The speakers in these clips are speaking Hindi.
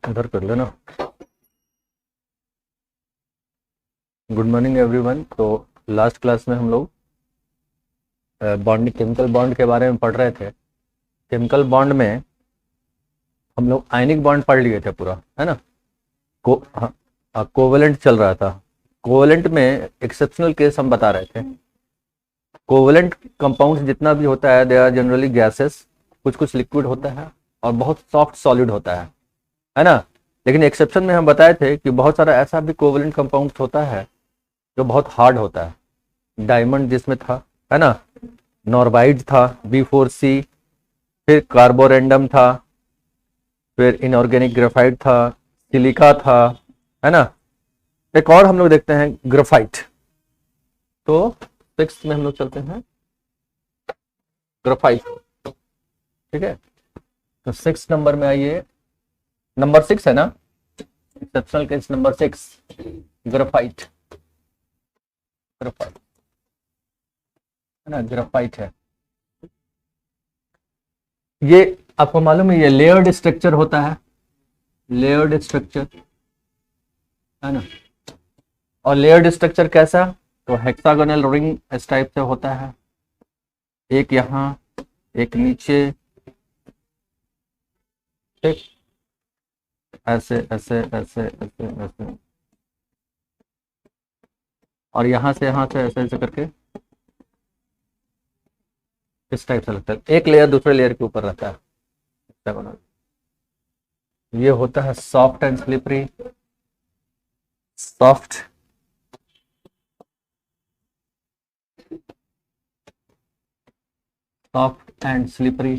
उधर कर लेना। Good morning everyone. तो लास्ट क्लास में हम लोग बॉन्ड केमिकल बॉन्ड के बारे में पढ़ रहे थे। केमिकल बॉन्ड में हम लोग आयनिक बॉन्ड पढ़ लिए थे पूरा, है ना। हाँ, कोवेलेंट चल रहा था। कोवेलेंट में एक्सेप्शनल केस हम बता रहे थे। कोवेलेंट कंपाउंड्स जितना भी होता है दे आर जनरली गैसेस, कुछ कुछ लिक्विड होता है और बहुत सॉफ्ट सॉलिड होता है ना। लेकिन एक्सेप्शन में हम बताए थे कि बहुत सारा ऐसा भी कोवेलेंट कंपाउंड्स होता है जो बहुत हार्ड होता है। डायमंड जिसमें था, है ना, नॉर्बाइड था, B4C, फिर कार्बोरेंडम था, फिर इनऑर्गेनिक ग्रेफाइट था, सिलिका था, है ना। एक और हम लोग देखते हैं ग्रेफाइट। तो 6 में हम लोग चलते हैं ग्रेफाइट, ठीक है। तो 6 नंबर में आइए, नंबर 6 है ना, exceptional case number 6 graphite. Graphite है ना, ग्रेफाइट है। ये आपको मालूम है ये लेयर्ड स्ट्रक्चर होता है, लेयर्ड स्ट्रक्चर, है ना। और लेयर्ड स्ट्रक्चर कैसा, तो हेक्सागोनल रिंग इस टाइप से होता है, एक यहाँ एक नीचे, ठीक, ऐसे ऐसे ऐसे ऐसे ऐसे, और यहाँ से ऐसे ऐसे करके इस टाइप से लगता है। एक लेयर दूसरे लेयर के ऊपर रहता है हेक्सागोनल। ये होता है soft and slippery, soft soft and slippery,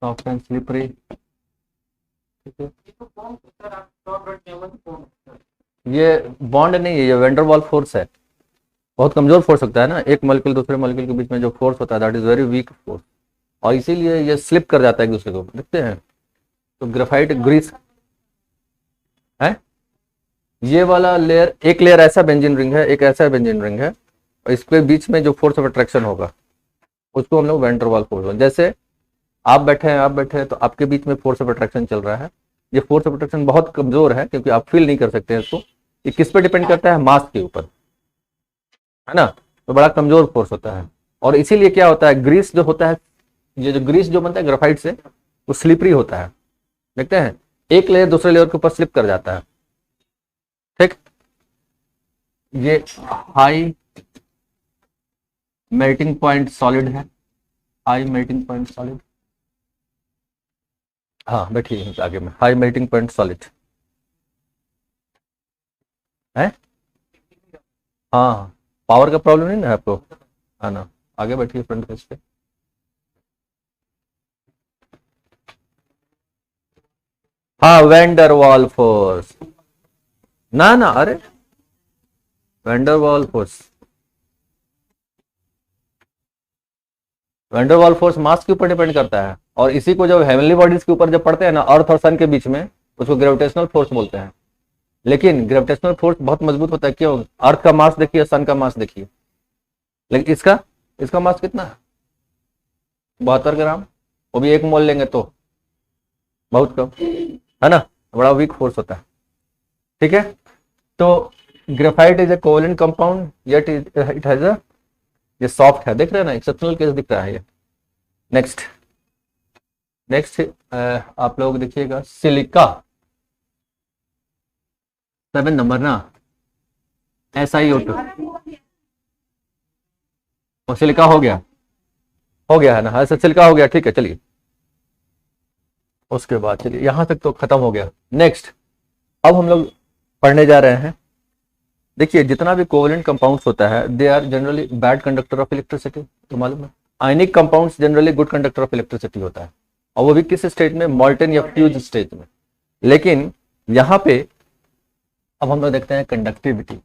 soft and slippery, ठीक है। ये बॉन्ड नहीं है, ये वेंडरवाल फोर्स है। बहुत कमजोर फोर्स होता है ना, एक मॉलिक्यूल दूसरे मॉलिक्यूल के बीच में जो फोर्स होता है that is very weak force, और इसीलिए ये स्लिप कर जाता है एक दूसरे को, देखते हैं। तो ग्रेफाइट ग्रीस है, ये वाला लेयर, एक लेयर ऐसा बेंजीन रिंग है, एक ऐसा बेंजीन रिंग है, और इसके बीच में जो फोर्स ऑफ अट्रैक्शन होगा उसको हम लोग वेंडरवाल फोर्स। जैसे आप बैठे हैं तो आपके बीच में फोर्स ऑफ अट्रैक्शन चल रहा है। ये फोर्स ऑफ अट्रैक्शन बहुत कमजोर है क्योंकि आप फील नहीं कर सकते हैं इसको। ये किस पे डिपेंड करता है, मास के ऊपर, है ना। तो बड़ा कमजोर फोर्स होता है, और इसीलिए क्या होता है, ग्रीस जो होता है, ये जो ग्रीस जो बनता है ग्रेफाइट से, वो स्लिपरी होता है। देखते हैं, एक लेयर दूसरे लेयर के ऊपर स्लिप कर जाता है, ठीक। ये हाई मेल्टिंग पॉइंट सॉलिड है, हाई मेल्टिंग पॉइंट सॉलिड। हाँ बैठिए आगे में, हाई मेल्टिंग पॉइंट सॉलिड है। हाँ, पावर का प्रॉब्लम नहीं ना आपको, है ना। आगे बैठिए फ्रंट पेज पे। हाँ, वेंडरवाल फोर्स, ना ना, अरे van der Waals force, van der Waals force mass के ऊपर डिपेंड करता है, और इसी को जब हेवनली बॉडीज के ऊपर जब पढ़ते हैं ना, अर्थ और सन के बीच में, उसको ग्रेविटेशनल फोर्स बोलते हैं। लेकिन ग्रेविटेशनल फोर्स बहुत मजबूत होता है, क्यों, अर्थ का मास देखिए, सन का मास देखिए, लेकिन इसका इसका मास कितना है, 72 ग्राम, वो भी 1 मोल लेंगे तो बहुत कम, है ना। बड़ा वीक फोर्स होता है, ठीक है। तो graphite is a covalent compound, yet it has a, ये सॉफ्ट है, देख रहे हैं ना, एक्सेप्शनल केस दिख रहा है ये। नेक्स्ट नेक्स्ट आप लोग देखिएगा सिलिका, 7 नंबर ना, SiO2, और सिलिका हो गया है ना, ऐसा सिलिका हो गया, ठीक है। चलिए उसके बाद चलिए यहां तक तो खत्म हो गया। नेक्स्ट अब हम लोग पढ़ने जा रहे हैं। देखिए जितना भी कोवेलेंट कंपाउंड्स होता है they are generally bad conductor of electricity, तो मालूम है। Ionic compounds generally good conductor of electricity होता है, और वो भी किस स्टेज में, मॉल्टन या फ्यूज स्टेज में। लेकिन यहाँ पे अब हम लोग देखते हैं conductivity,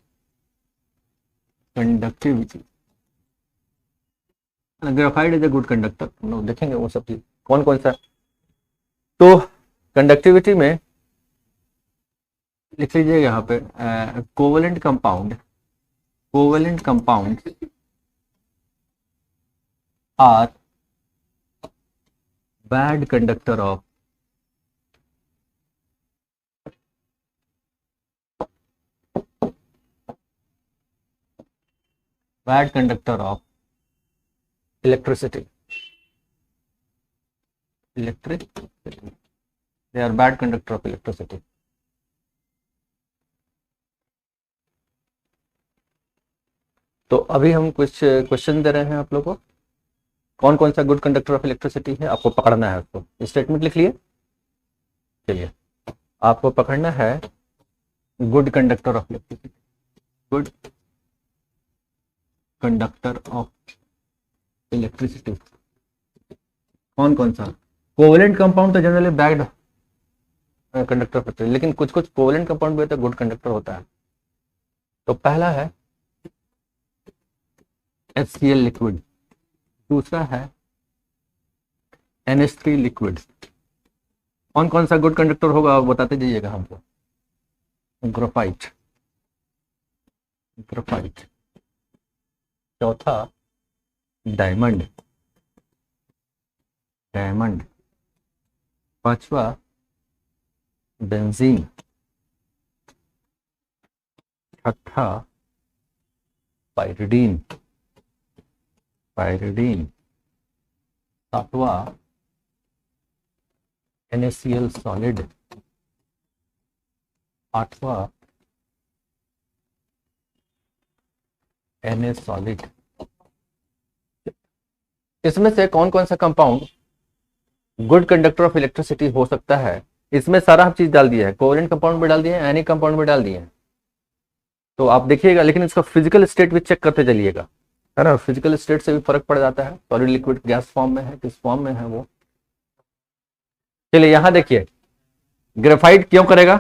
conductivity graphite is a good conductor, हम लोग देखेंगे वो सब चीज कौन कौन सा। तो कंडक्टिविटी में लिख लीजिए यहाँ पे covalent compound, covalent compound are bad conductor of bad conductor of electricity, they are bad conductor of electricity. तो अभी हम कुछ क्वेश्चन दे रहे हैं आप लोगों को, कौन कौन सा गुड कंडक्टर ऑफ इलेक्ट्रिसिटी है, आपको पकड़ना है उसको। स्टेटमेंट लिख लिए, चलिए आपको पकड़ना है good conductor of electricity, good conductor of electricity कौन कौन सा। कोवेलेंट कंपाउंड तो जनरली बैड कंडक्टर होते हैं, लेकिन कुछ कुछ कोवेलेंट कंपाउंड भी तो गुड कंडक्टर होता है। तो पहला है HCl लिक्विड, दूसरा है NH3 लिक्विड। कौन कौन सा गुड कंडक्टर होगा आप बताते जाइएगा हमको। ग्राफाइट, ग्राफाइट, चौथा डायमंड, डायमंड, पांचवा बेंजीन, छठा पायरिडीन, पायरिडीन, सातवां NaCl सॉलिड, आठवां Na सॉलिड। इसमें से कौन कौन सा compound good conductor of electricity हो सकता है, इसमें सारा चीज डाल दिया है, कोवेलेंट कंपाउंड भी डाल दिए हैं, एनिक कंपाउंड भी डाल दिए हैं। तो आप देखिएगा, लेकिन इसका फिजिकल स्टेट भी चेक करते चलिएगा, है ना। फिजिकल स्टेट से भी फर्क पड़ जाता है, सॉलिड लिक्विड गैस फॉर्म में है, किस फॉर्म में है वो। चलिए यहां देखिए, ग्रेफाइट क्यों करेगा,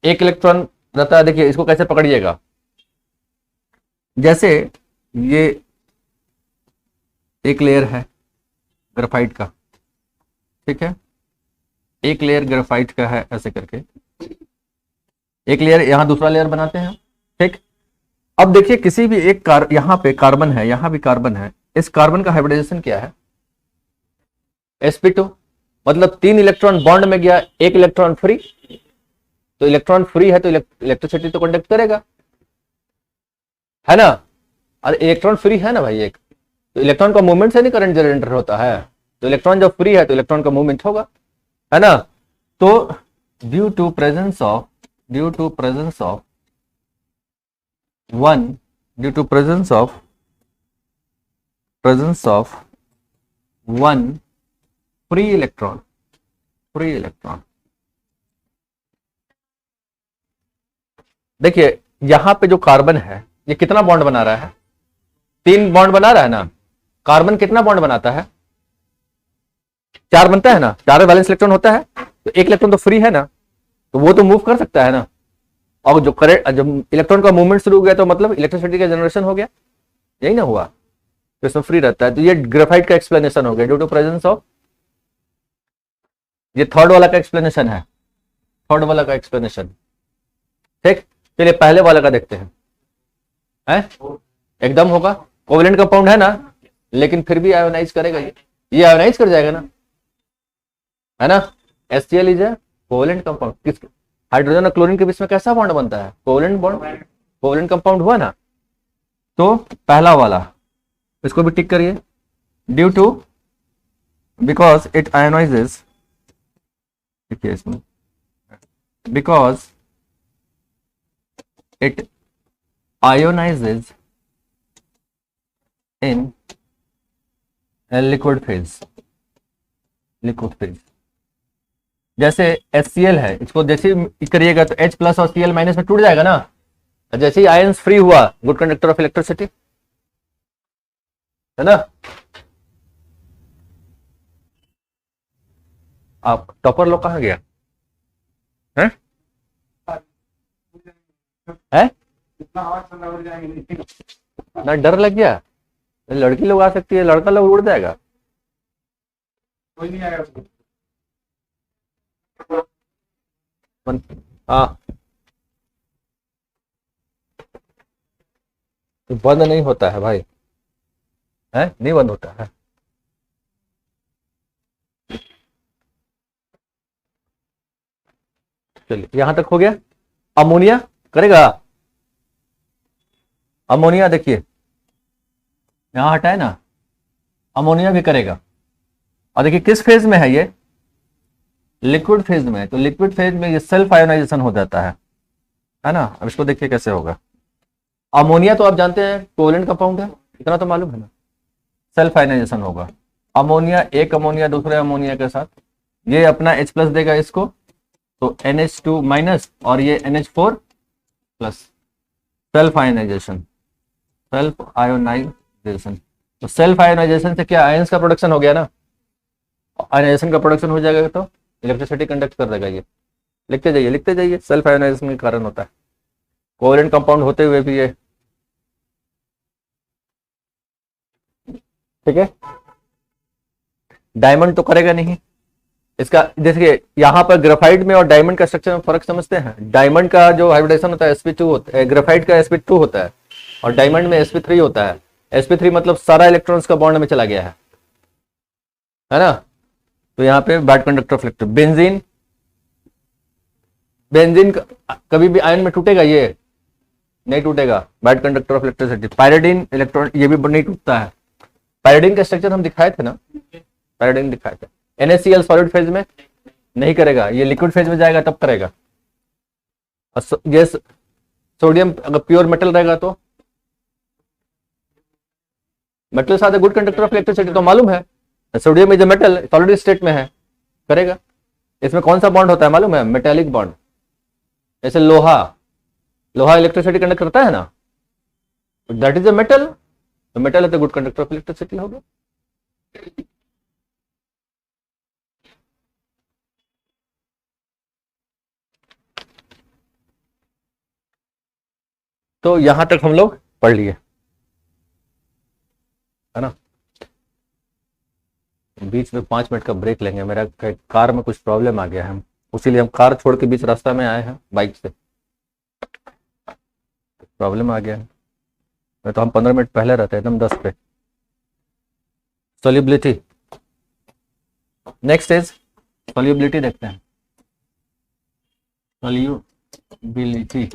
एक इलेक्ट्रॉन रहता है। देखिए इसको कैसे पकड़िएगा, जैसे ये एक लेयर है ग्रेफाइट का, ठीक है, एक लेयर ग्रेफाइट का है, ऐसे करके एक लेयर, यहां दूसरा लेयर बनाते हैं, ठीक। अब देखिए किसी भी एक यहां पे कार्बन है, यहां भी कार्बन है, इस कार्बन का हाइब्रिडाइजेशन क्या है, sp2, मतलब 3 इलेक्ट्रॉन बॉन्ड में गया, एक इलेक्ट्रॉन फ्री। तो इलेक्ट्रॉन फ्री है तो इलेक्ट्रिसिटी तो कंडक्ट करेगा, है ना। अरे इलेक्ट्रॉन फ्री है ना भाई एक, तो इलेक्ट्रॉन का मूवमेंट से नहीं करंट जनरेटर होता है, तो इलेक्ट्रॉन जब फ्री है तो इलेक्ट्रॉन का मूवमेंट होगा, है ना। तो due to presence of one, due to presence of one free electron, देखिए यहां पे जो कार्बन है ये कितना बॉन्ड बना रहा है, 3 बॉन्ड बना रहा है ना। कार्बन कितना बॉन्ड बनाता है, 4 बनता है ना, 4 वैलेंस इलेक्ट्रॉन होता है, तो एक इलेक्ट्रॉन तो फ्री है ना, तो वो तो मूव कर सकता है ना। और जो करंट, जब इलेक्ट्रॉन का मूवमेंट शुरू हो गया तो मतलब इलेक्ट्रिसिटी का जनरेशन हो गया, यही ना हुआ, तो इसमें फ्री रहता है। तो ये ग्रेफाइट का एक्सप्लेनेशन हो गया, ड्यू टू प्रेजेंस ऑफ, ये थर्ड वाला का एक्सप्लेनेशन है, थर्ड वाला का एक्सप्लेनेशन, ठीक। चलिए पहले वाला का देखते हैं, एकदम होगा, कोवेलेंट कंपाउंड है ना, लेकिन फिर भी आयोनाइज करेगा, ये आयोनाइज कर जाएगा ना, है ना। HCl is a covalent compound, किस हाइड्रोजन और क्लोरीन के बीच में कैसा बॉन्ड बनता है, कोवेलेंट बॉन्ड, कोवेलेंट कंपाउंड हुआ ना। तो पहला वाला इसको भी टिक करिए, due to, because it ionises, देखिए इसमें, because it ionizes in a liquid phase, जैसे HCl है, इसको जैसे ही करिएगा तो H प्लस और Cl माइनस में टूट जाएगा ना, जैसे ही आयंस फ्री हुआ, गुड कंडक्टर ऑफ इलेक्ट्रिसिटी, है ना। आप टॉपर लोग कहाँ गया है? ना डर लग गया, लड़की लोग आ सकती है, लड़का लोग उड़ जाएगा, कोई नहीं आएगा। हाँ तो बंद नहीं होता है भाई, है नहीं बंद होता है। चलिए यहां तक हो गया। अमोनिया करेगा, अमोनिया देखिए यहाँ हटा है ना, अमोनिया भी करेगा। और देखिए किस फेज में है ये, लिक्विड फेज में है, तो लिक्विड फेज में ये सेल्फ आयोनाइजेशन हो जाता है ना। अब इसको देखिए कैसे होगा। अमोनिया तो आप जानते हैं कोवेलेंट कंपाउंड है, इतना तो मालूम है ना, सेल्फ आयोनाइजेशन होगा। अमोनिया, एक अमोनिया दूसरे अमोनिया के साथ, ये अपना H प्लस देगा इसको, तो NH2 माइनस और ये NH4 plus, self ionization, self ionization. तो सेल्फ आयोनाइजेशन से क्या आयंस का प्रोडक्शन हो गया ना, आयोनाइजेशन का प्रोडक्शन हो जाएगा तो इलेक्ट्रिसिटी कंडक्ट कर देगा। ये लिखते जाइए सेल्फ आयोनाइजेशन के कारण होता है, कोवेलेंट कंपाउंड होते हुए भी ये, ठीक है। डायमंड तो करेगा नहीं इसका। देखिए यहाँ पर ग्राफाइट में और डायमंड का स्ट्रक्चर में फर्क समझते हैं। डायमंड का जो हाइब्रिडेशन होता है sp2 होता है, ग्राफाइट का sp2 होता है, और डायमंड में sp3 होता है। sp3 मतलब सारा इलेक्ट्रॉन्स का बॉन्ड में चला गया है ना। तो यहाँ पे bad conductor of electron. Benzene, benzene कभी भी आयन में टूटेगा, ये नहीं टूटेगा, bad conductor of electricity. Pyridine electron ये भी नहीं टूटता है। पायरिडीन का स्ट्रक्चर हम दिखाए थे ना, पायरिडीन दिखाए थे। NaCl सॉलिड फेज में नहीं करेगा, ये लिक्विड फेज में जाएगा तब करेगा। और ये सोडियम अगर प्योर मेटल रहेगा तो, मेटल साथ गुड कंडक्टर ऑफ इलेक्ट्रिसिटी तो मालूम है। Sodium is a metal, solid state में है, करेगा। इसमें कौन सा बॉन्ड होता है मालूम है, मेटेलिक बॉन्ड। जैसे लोहा, लोहा इलेक्ट्रिसिटी कंडक्ट करता है ना, दैट इज अ मेटल, तो मेटल है तो गुड कंडक्टर ऑफ इलेक्ट्रिसिटी होगा। तो यहां तक हम लोग पढ़ लिए है ना। बीच में 5 मिनट का ब्रेक लेंगे, मेरा कार में कुछ प्रॉब्लम आ गया है, उसीलिए हम कार छोड़ के बीच रास्ता में आए हैं बाइक से, प्रॉब्लम आ गया है। नहीं तो हम 15 मिनट पहले रहते हैं एकदम 10 पे। सोल्यूबिलिटी, नेक्स्ट इज सोल्यूबिलिटी देखते हैं। सोल्यूबिलिटी,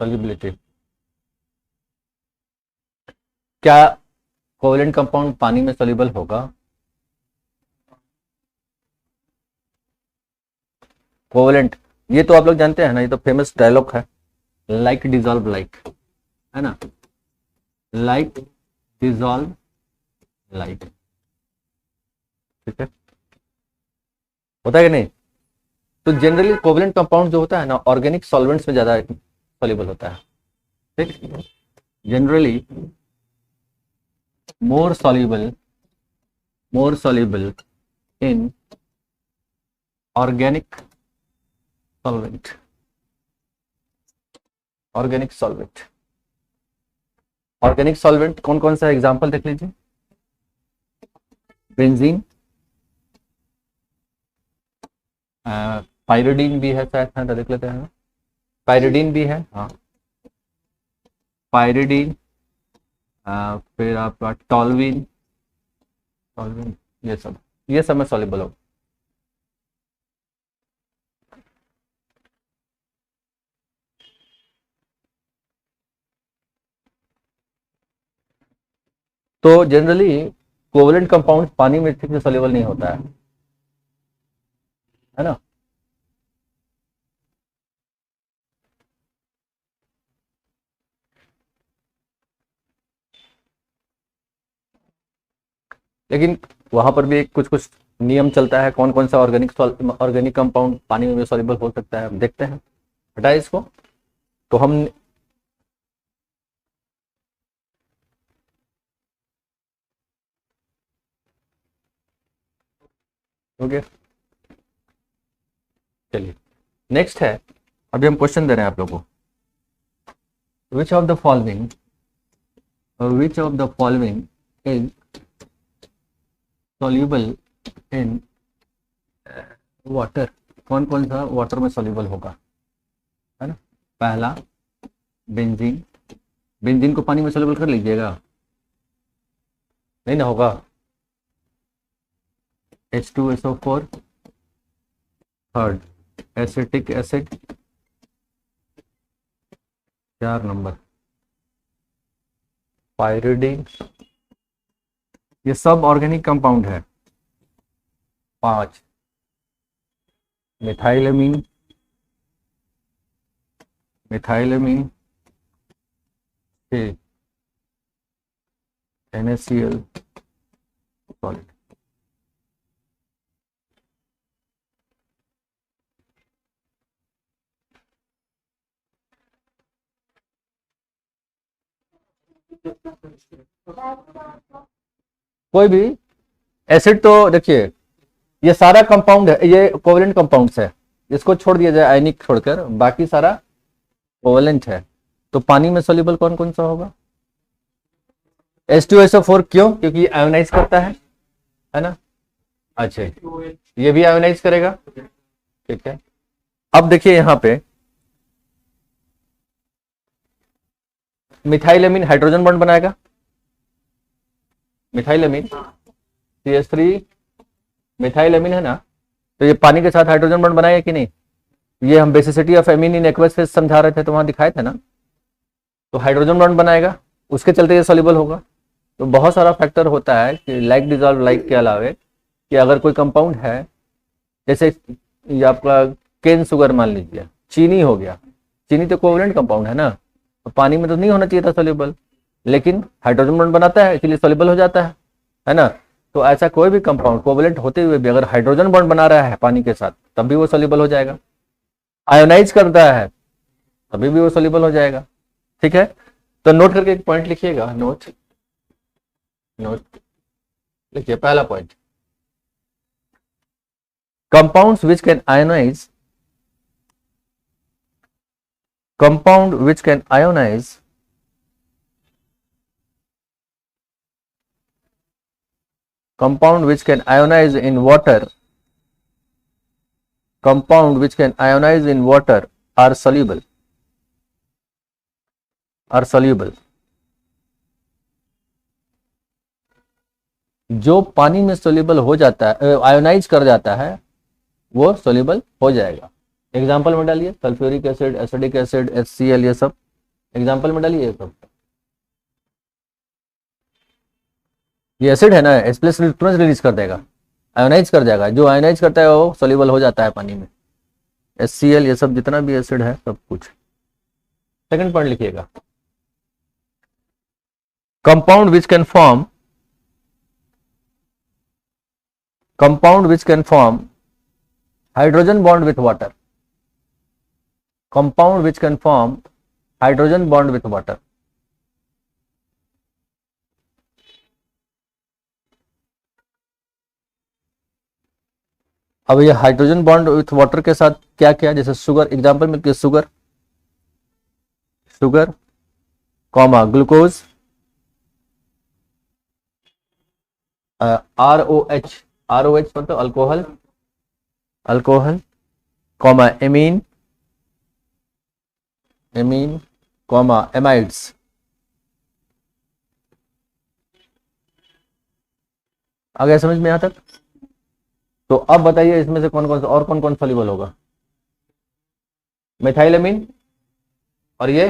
सोल्यूबिलिटी क्या कोवेलेंट कंपाउंड पानी में सोल्यूबल होगा? कोवेलेंट, ये तो आप लोग जानते हैं ना, ये तो फेमस डायलॉग है, लाइक डिजॉल्व लाइक, है ना, लाइक डिजॉल्व लाइक, ठीक है, होता है कि नहीं। तो जनरली कोवेलेंट कंपाउंड जो होता है ना, ऑर्गेनिक सॉल्वेंट्स में ज्यादा सॉल्युबल होता है, ठीक। Generally more soluble in organic solvent, organic solvent. Organic solvent कौन कौन सा एग्जांपल देख लीजिए। बेंजीन, पायरिडीन भी है शायद, हाँ देख लेते हैं, पायरिडीन भी है, हाँ पायरिडीन, फिर आपका टॉल्विन, टॉल्विन, ये सब में सॉल्युबल हो। तो जनरली कोवेलेंट कंपाउंड पानी में ठीक से सॉल्युबल नहीं होता है ना। लेकिन वहां पर भी कुछ कुछ नियम चलता है, कौन कौन सा ऑर्गेनिक कंपाउंड पानी में सॉल्युबल हो सकता है, देखते हैं। हटाए इसको, तो हम हो गया। चलिए नेक्स्ट है, अभी हम क्वेश्चन दे रहे हैं आप लोगों को। Which of the following is soluble in water, कौन कौन सा वाटर में सॉल्युबल होगा, है ना। पहला बेंजीन, बेंजीन को पानी में सॉल्युबल कर लीजिएगा, नहीं ना होगा। H2SO4, third acetic acid, 4 number pyridine, ये सब ऑर्गेनिक कंपाउंड है। 5 मिथाइलमीन, मिथाइलमीन 6 NaCl सॉलिड। कोई भी एसिड तो देखिए ये सारा कंपाउंड है, ये कोवेलेंट कंपाउंड्स है, इसको छोड़ दिया जाए आयनिक छोड़कर, बाकी सारा कोवेलेंट है। तो पानी में सोल्यूबल कौन कौन सा होगा? H2SO4 क्यों? क्योंकि आयोनाइज करता है ना। अच्छा ये भी आयोनाइज करेगा, ठीक है। अब देखिए यहां पे मिथाइलमीन हाइड्रोजन बॉन्ड बनाएगा, मिथाइलमीन CH3 मिथाइलमीन है ना, तो ये पानी के साथ हाइड्रोजन बॉन्ड बनाएगा कि नहीं? ये हम basicity of amine in aqueous phase समझा रहे थे तो वहां दिखाए थे ना, तो हाइड्रोजन बॉन्ड बनाएगा, उसके चलते ये सॉल्युबल होगा। तो बहुत सारा फैक्टर होता है कि लाइक डिजॉल्व लाइक के अलावे, कि अगर कोई कंपाउंड है, जैसे ये आपका केन शुगर मान लीजिए, चीनी हो गया, चीनी तो कोवेलेंट कंपाउंड है ना, तो पानी में तो नहीं होना चाहिए था सॉल्युबल, लेकिन हाइड्रोजन बॉन्ड बनाता है इसलिए सॉल्युबल हो जाता है ना। तो ऐसा कोई भी कंपाउंड कोवेलेंट होते हुए भी अगर हाइड्रोजन बॉन्ड बना रहा है पानी के साथ तब भी वो सॉल्युबल हो जाएगा, आयोनाइज करता है तभी भी वो सॉल्युबल हो जाएगा, ठीक है। तो नोट करके एक पॉइंट लिखिएगा, नोट लिखिए। पहला point, compounds which can ionize, compound which can ionize compound which can ionize in water, compound which can ionize in water are soluble, are soluble। जो पानी में सोल्यूबल हो जाता है, आयोनाइज कर जाता है, वो सोल्यूबल हो जाएगा। एग्जाम्पल में डालिए, sulphuric acid, acidic acid, HCl, ये सब एग्जाम्पल में डालिए। सब ये एसिड है ना, H+ तुरंत रिलीज कर देगा, आयोनाइज कर जाएगा, जो आयोनाइज करता है वो सोल्यूबल हो जाता है पानी में। HCl ये सब जितना भी एसिड है सब कुछ। सेकंड पॉइंट लिखिएगा, compound which can form, compound which can form hydrogen bond with water, compound which can form hydrogen bond with water। अब ये हाइड्रोजन बॉन्ड विथ वाटर के साथ क्या क्या, जैसे शुगर, एग्जांपल मिलती है sugar, sugar comma glucose, ROH, ROH मतलब alcohol, alcohol comma amine, amine comma amides. आ गया समझ में यहां तक? तो अब बताइए इसमें से कौन कौन सा और कौन कौन सॉल्युबल होगा? मिथाइलमीन, और ये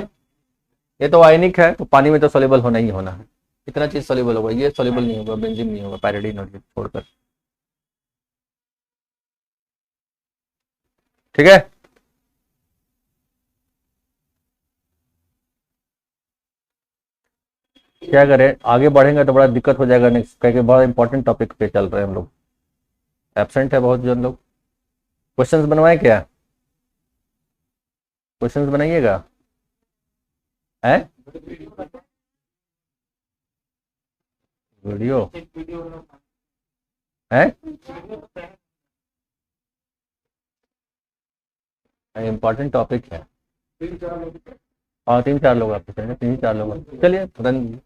तो आयनिक है, तो पानी में तो सॉल्युबल होना ही होना है। कितना चीज सॉल्युबल होगा? ये सॉल्युबल नहीं होगा, बेंजीन नहीं होगा, पायरिडीन और ये छोड़कर, ठीक है। क्या करें, आगे बढ़ेंगे तो बड़ा दिक्कत हो जाएगा नेक्स्ट, क्योंकि बड़ा इंपॉर्टेंट टॉपिक पे चल रहे हैं हम लोग, एब्सेंट है बहुत जन लोग। क्वेश्चंस बनवाए क्या? क्वेश्चंस बनाइएगा, हैं? वीडियो है, इंपॉर्टेंट टॉपिक है। हाँ 3-4 लोग आपके चाहिए, 3-4 लोग, चलिए रन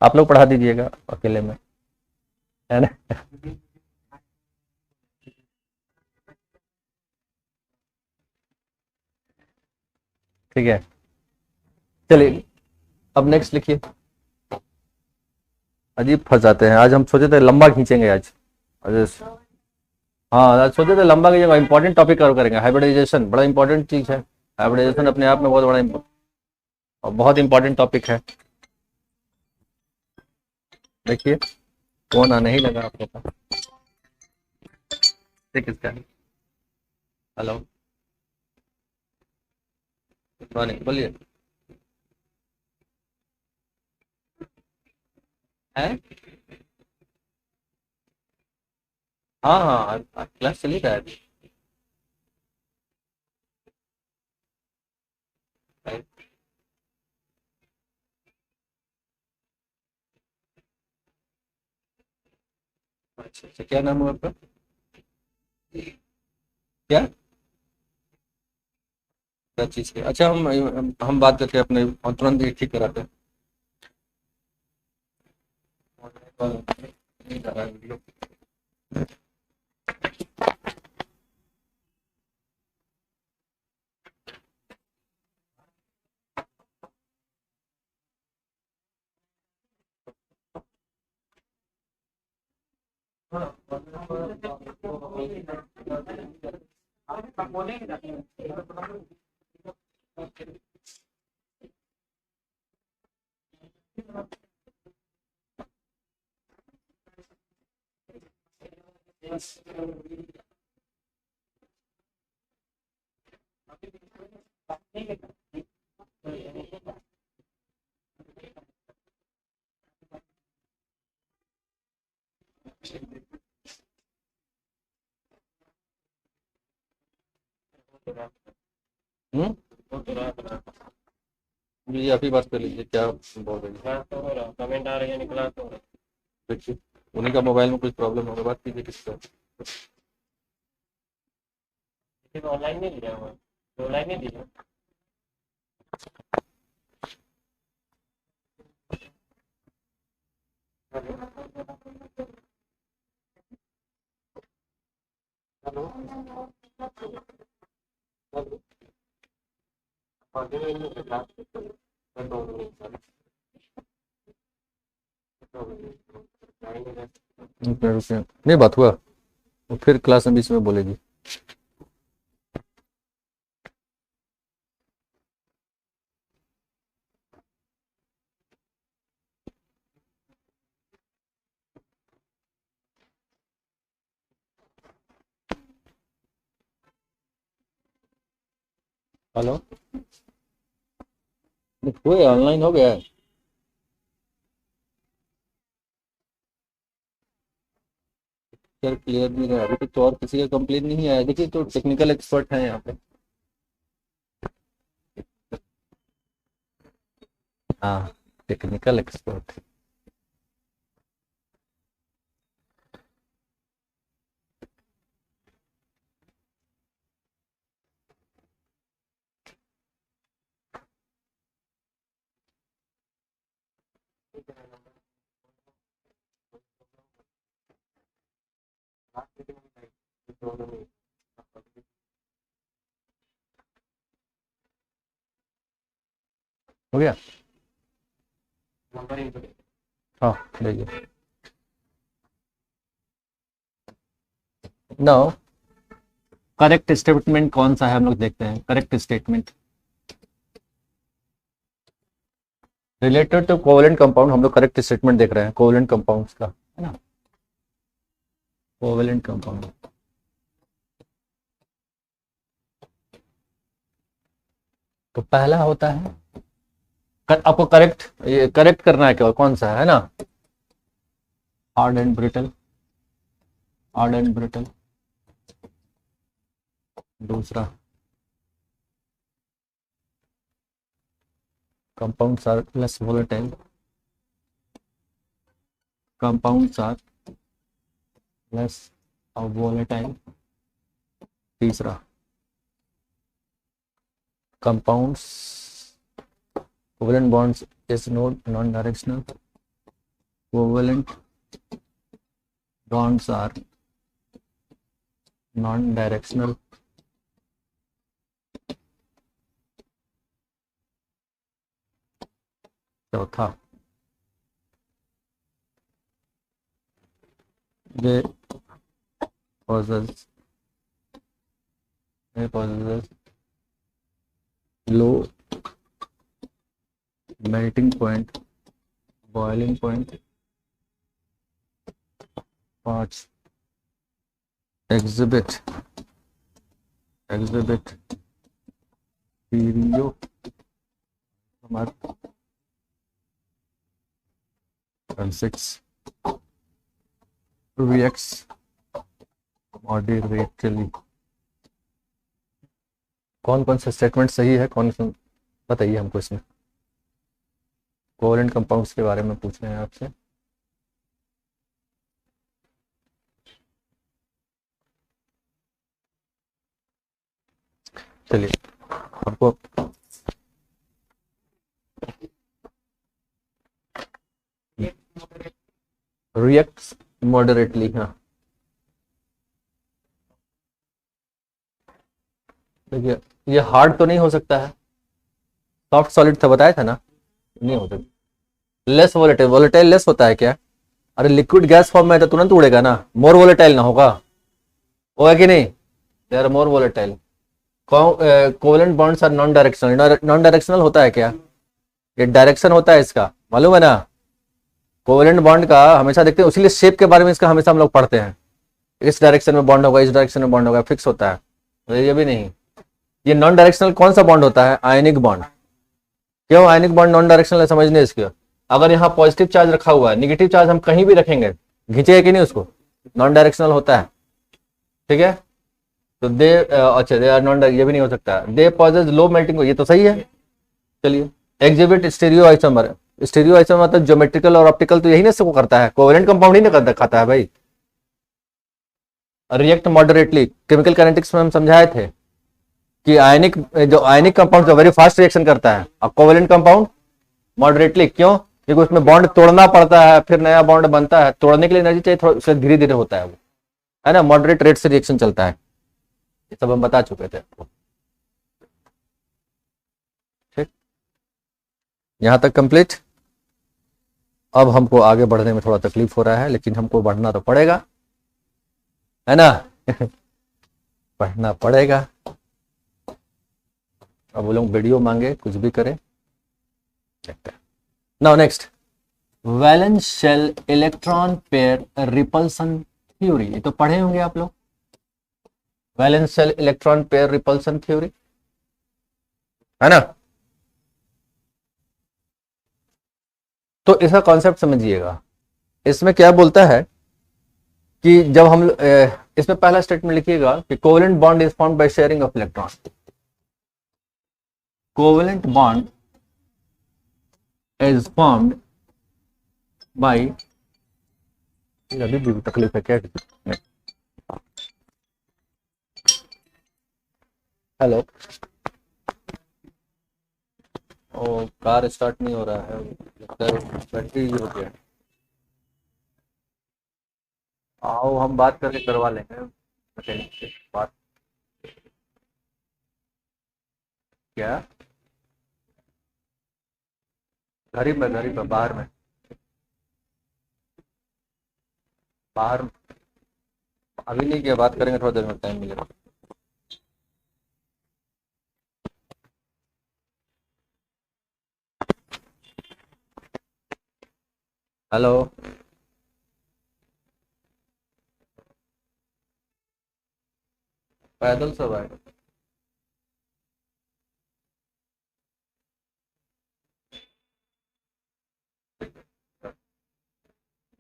आप लोग पढ़ा दीजिएगा अकेले में, है ना। ठीक है, चलिए अब नेक्स्ट लिखिए। अजीब फंस जाते हैं, आज हम सोचे थे लंबा खींचेंगे आज, हाँ आज सोचे थे लंबा खींचेंगे, इंपॉर्टेंट टॉपिक कवर करेंगे। हाइब्रिडाइजेशन बड़ा इंपॉर्टेंट चीज है, हाइब्रिडाइजेशन अपने आप में बहुत बड़ा और बहुत इंपॉर्टेंट टॉपिक है। देखिए फोन आने ही लगा आपके पास। ये किसका है? हेलो, गुड मॉर्निंग, बोलिए। है? हाँ हाँ, क्लास चली रहा है अभी। अच्छा अच्छा, क्या नाम हुआ आपका? क्या? क्या चीज़ के? अच्छा, हम बात करके अपने और तुरंत ही ठीक कराते हैं। नहीं कर रहा है वीडियो। हम्म। जी, आप ही बात कर लीजिए, क्या बोल रही है? तो हो रहा, कमेंट आ रही है, निकला तो देखिए, उन्हीं का मोबाइल में कुछ प्रॉब्लम होगा, बात कीजिए किसका। ऑनलाइन नहीं लिया हुआ, ऑनलाइन नहीं दिया। रुकिए रुकिए, नहीं बात हुआ, वो फिर क्लास में बीच में बोलेगी। हेलो, हुए ऑनलाइन हो गया है? सर क्लियर नहीं रहा अभी तक तो, और किसी का कंप्लेन नहीं आया। देखिए, तो टेक्निकल एक्सपर्ट है यहाँ पे। हाँ, टेक्निकल एक्सपर्ट। हो गया? हाँ, देखिए। नो, करेक्ट स्टेटमेंट कौन सा है हम लोग देखते हैं। Correct statement related to covalent compound, हम लोग करेक्ट स्टेटमेंट देख रहे हैं कोवेलेंट कंपाउंड्स का, है ना? कोवेलेंट कंपाउंड तो पहला होता है, आपको करेक्ट, ये करेक्ट करना है क्या, कौन सा है ना? Hard and brittle, hard and brittle. दूसरा, compounds are less volatile, compounds are less volatile. तीसरा, compounds covalent bonds is not non directional, covalent bonds are non directional. चौथा, they possess they possess low melting point, boiling point 5, exhibit पीरियो हमारा 6 रिएक्ट्स मॉडरेटली। कौन कौन सा स्टेटमेंट सही है, कौन कौन बताइए हमको इसमें। कोवेलेंट कंपाउंड्स के बारे में पूछ रहे हैं आपसे। चलिए हमको रिएक्ट्स मॉडरेटली, हाँ देखिए ये हार्ड तो नहीं हो सकता है, सॉफ्ट सॉलिड था बताया था ना, नहीं हो सकता। लेस वोलेटाइल, वोलेटाइल लेस होता है क्या? अरे लिक्विड गैस फॉर्म में तो तुरंत उड़ेगा ना, मोर वोलेटाइल ना होगा, होगा कि नहीं? They are more volatile. Covalent bonds are non directional, non directional होता है क्या? ये डायरेक्शन होता है इसका, मालूम है ना? कोवेलेंट बॉन्ड का हमेशा देखते हैं, उसीलिए शेप के बारे में इसका हमेशा हम लोग पढ़ते हैं, इस डायरेक्शन में बॉन्ड होगा, इस डायरेक्शन में बॉन्ड होगा, फिक्स होता है। तो ये भी नहीं, ये नॉन डायरेक्शनल कौन सा बॉन्ड होता है? Ionic bond. क्यों आयनिक बॉन्ड नॉन डायरेक्शनल है, समझने इसके। अगर यहाँ पॉजिटिव चार्ज रखा हुआ है, निगेटिव चार्ज हम कहीं भी रखेंगे, खींचेगा कि नहीं उसको, नॉन डायरेक्शनल होता है, ठीक है। तो दे अच्छा दे आर नॉन, ये भी नहीं हो सकता। दे पॉजेज लो मेल्टिंग, ये तो सही है। चलिए exhibit stereo isomer, stereo isomer मतलब ज्योमेट्रिकल और ऑप्टिकल, तो यही ना सबको करता है, कोवेलेंट कंपाउंड ही ना खाता है भाई। रिएक्ट मॉडरेटली, केमिकल काइनेटिक्स में हम समझाए थे कि आयनिक, जो आयनिक कंपाउंड जो वेरी फास्ट रिएक्शन करता है, और कोवेलेंट कंपाउंड मॉडरेटली। क्यों? क्योंकि उसमें बॉन्ड तोड़ना पड़ता है, फिर नया बॉन्ड बनता है, तोड़ने के लिए एनर्जी चाहिए, थोड़ा धीरे धीरे होता है वो, है ना, मॉडरेट रेट से रिएक्शन चलता है। ये सब हम बता चुके थे, ठीक, यहां तक कंप्लीट। अब हमको आगे बढ़ने में थोड़ा तकलीफ हो रहा है, लेकिन हमको बढ़ना तो पड़ेगा, है ना पढ़ना पड़ेगा। अब वो लोग वीडियो मांगे, कुछ भी करें, देखते हैं। Now next, valence shell electron pair repulsion theory, ये तो पढ़े होंगे आप लोग, valence shell electron pair repulsion theory, है ना। तो इसका कॉन्सेप्ट समझिएगा। इसमें क्या बोलता है कि जब हम इसमें पहला स्टेटमेंट लिखिएगा कि covalent bond is formed by sharing of electron. Covalent bond is formed bye, अभी भी तकलीफ है क्या? हेलो, ओ कार स्टार्ट नहीं हो रहा है, बैटरी हो गया। आओ हम बात करके करवा लेंगे मैकेनिक से बात। क्या? घर ही में बाहर में, बाहर अभी नहीं किया, बात करेंगे थोड़ा देर में, टाइम मिलेगा। हेलो, पैदल सब आए।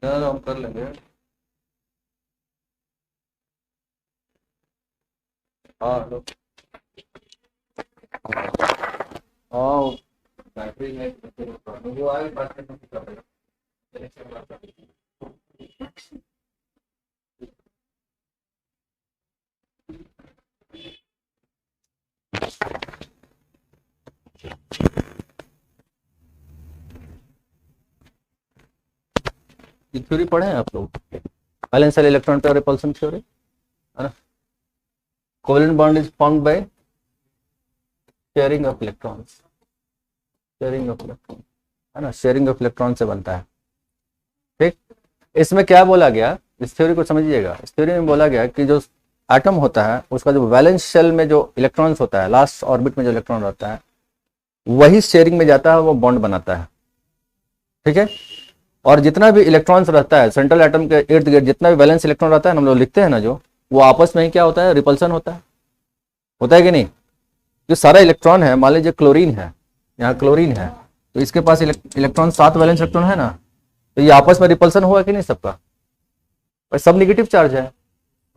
यार हम कर लेंगे, हाँ हेलो, हाँ बैटरी नहीं, वो आई बात करने। ये थ्योरी पढ़े हैं आप लोग, valence shell electron pair repulsion theory, है ना। Covalent bond is formed by sharing of electrons, sharing of electron, है ना, शेयरिंग ऑफ इलेक्ट्रॉन से बनता है, ठीक। इसमें क्या बोला गया, इस थ्योरी को समझिएगा। इस थ्योरी में बोला गया कि जो एटम होता है उसका जो वैलेंस शेल में जो इलेक्ट्रॉन्स होता है, लास्ट ऑर्बिट में जो इलेक्ट्रॉन रहता है, वही शेयरिंग में जाता है, वो बॉन्ड बनाता है। ठीक है, और जितना भी इलेक्ट्रॉन्स रहता है सेंट्रल एटम के इर्द गिर्द, जितना भी वैलेंस इलेक्ट्रॉन रहता है, हम लोग लिखते हैं ना जो, वो आपस में ही क्या होता है, रिपल्सन होता है कि नहीं। जो सारा इलेक्ट्रॉन है, मान लीजिए क्लोरीन है, यहाँ क्लोरीन है, तो इसके पास इलेक्ट्रॉन 7 वैलेंस इलेक्ट्रॉन है ना, तो ये आपस में रिपल्सन हुआ कि नहीं सबका, पर सब निगेटिव चार्ज है,